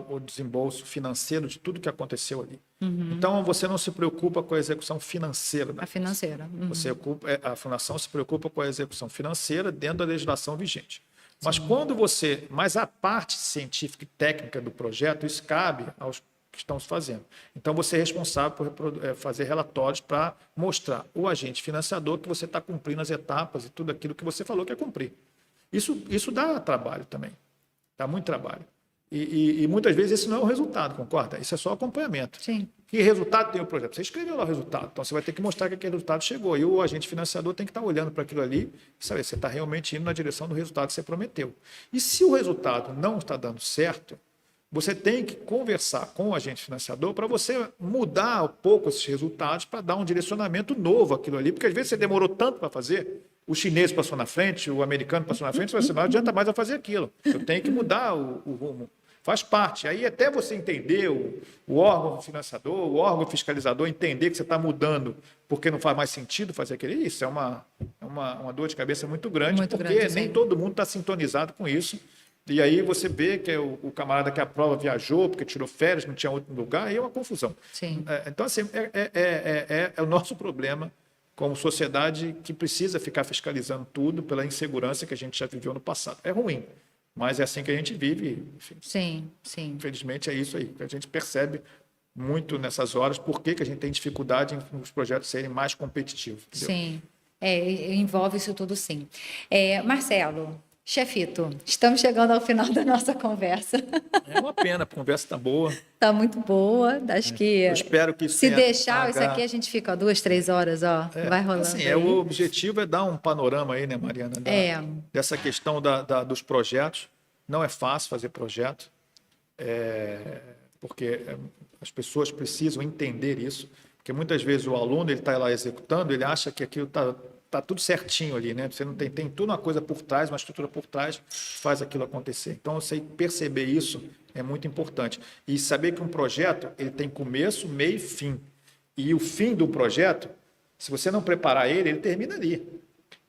[SPEAKER 2] o desembolso financeiro de tudo que aconteceu ali. Então, você não se preocupa com a execução financeira.
[SPEAKER 1] A financeira.
[SPEAKER 2] A fundação se preocupa com a execução financeira dentro da legislação vigente. Mas mas a parte científica e técnica do projeto, isso cabe aos que estão se fazendo. Então, você é responsável por fazer relatórios para mostrar ao agente financiador que você está cumprindo as etapas e tudo aquilo que você falou que é cumprir. Isso dá trabalho também. Dá muito trabalho. E muitas vezes esse não é o resultado, concorda? Isso é só acompanhamento.
[SPEAKER 1] Sim.
[SPEAKER 2] Que resultado tem o projeto? Você escreveu lá o resultado, então você vai ter que mostrar que aquele resultado chegou. E o agente financiador tem que estar olhando para aquilo ali e saber se você está realmente indo na direção do resultado que você prometeu. E se o resultado não está dando certo, você tem que conversar com o agente financiador para você mudar um pouco esses resultados para dar um direcionamento novo àquilo ali, porque às vezes você demorou tanto para fazer, o chinês passou na frente, o americano passou na frente, você não adianta mais eu fazer aquilo. Eu tenho que mudar o rumo. Faz parte. Aí até você entender o órgão financiador, o órgão fiscalizador, entender que você está mudando porque não faz mais sentido fazer aquilo. Isso é uma dor de cabeça muito grande, porque nem todo mundo está sintonizado com isso. E aí você vê que o camarada que aprova viajou porque tirou férias, não tinha outro lugar, aí é uma confusão.
[SPEAKER 1] Sim.
[SPEAKER 2] Então, assim, é o nosso problema como sociedade que precisa ficar fiscalizando tudo pela insegurança que a gente já viveu no passado. É ruim, mas é assim que a gente vive. Enfim.
[SPEAKER 1] Sim, sim.
[SPEAKER 2] Infelizmente é isso aí. A gente percebe muito nessas horas por que a gente tem dificuldade em os projetos serem mais competitivos. Entendeu?
[SPEAKER 1] Sim, envolve isso tudo sim. Marcelo, chefito, estamos chegando ao final da nossa conversa.
[SPEAKER 2] É uma pena, a conversa está boa.
[SPEAKER 1] Está muito boa, acho que...
[SPEAKER 2] Eu espero que
[SPEAKER 1] se deixar, isso aqui a gente fica 2, 3 horas, vai rolando.
[SPEAKER 2] Assim, o objetivo é dar um panorama aí, né, Mariana? Dessa questão dos projetos. Não é fácil fazer projeto, porque as pessoas precisam entender isso, porque muitas vezes o aluno ele está lá executando, ele acha que aquilo está tudo certinho ali, né? Você não tem tudo uma coisa por trás, uma estrutura por trás, faz aquilo acontecer. Então, você perceber isso é muito importante. E saber que um projeto ele tem começo, meio e fim. E o fim do projeto, se você não preparar ele termina ali.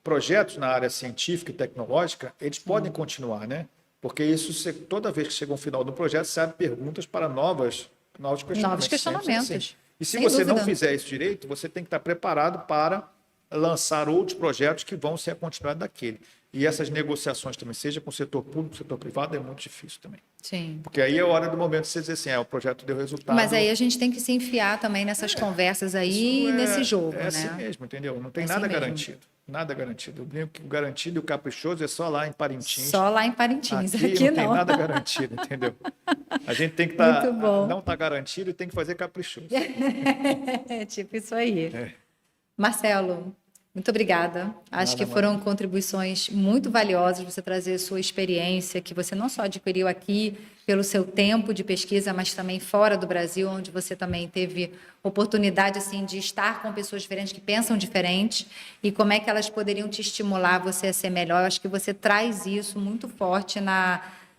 [SPEAKER 2] Projetos na área científica e tecnológica, eles podem continuar, né? Porque isso, toda vez que chega um final do projeto, você abre perguntas para novos questionamentos.
[SPEAKER 1] Novos questionamentos.
[SPEAKER 2] Assim. E se você não fizer isso direito, você tem que estar preparado para lançar outros projetos que vão ser a continuidade daquele. E essas negociações também, seja com o setor público, setor privado, é muito difícil também.
[SPEAKER 1] Sim.
[SPEAKER 2] Porque aí é a hora do momento de você dizer assim, o projeto deu resultado.
[SPEAKER 1] Mas aí a gente tem que se enfiar também nessas conversas aí, nesse jogo, né?
[SPEAKER 2] É assim mesmo, entendeu? Não tem nada garantido. Nada garantido. Eu brinco que o garantido e o caprichoso é só lá em Parintins.
[SPEAKER 1] Só lá em Parintins. Aqui
[SPEAKER 2] não tem nada garantido, entendeu? A gente tem que não tá garantido e tem que fazer caprichoso.
[SPEAKER 1] Tipo isso aí. Marcelo, muito obrigada. Acho que foram contribuições muito valiosas você trazer sua experiência, que você não só adquiriu aqui pelo seu tempo de pesquisa, mas também fora do Brasil, onde você também teve oportunidade assim, de estar com pessoas diferentes, que pensam diferente, e como é que elas poderiam te estimular você a ser melhor. Eu acho que você traz isso muito forte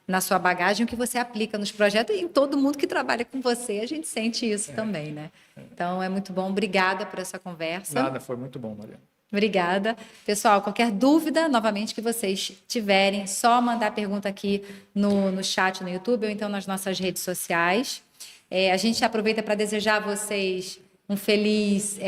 [SPEAKER 1] na sua bagagem, o que você aplica nos projetos e em todo mundo que trabalha com você, a gente sente isso também, né? Então, é muito bom. Obrigada por essa conversa.
[SPEAKER 2] Nada, foi muito bom, Mariana.
[SPEAKER 1] Obrigada. Pessoal, qualquer dúvida, novamente, que vocês tiverem, só mandar pergunta aqui no chat no YouTube ou então nas nossas redes sociais. A gente aproveita para desejar a vocês um feliz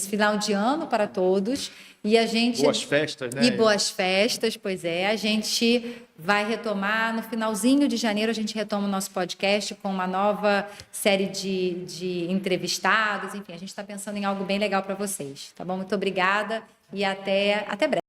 [SPEAKER 1] final de ano para todos. E a gente...
[SPEAKER 2] Boas festas, né?
[SPEAKER 1] E boas festas, pois é. A gente vai retomar, no finalzinho de janeiro, a gente retoma o nosso podcast com uma nova série de entrevistados. Enfim, a gente está pensando em algo bem legal para vocês, tá bom? Muito obrigada e até breve.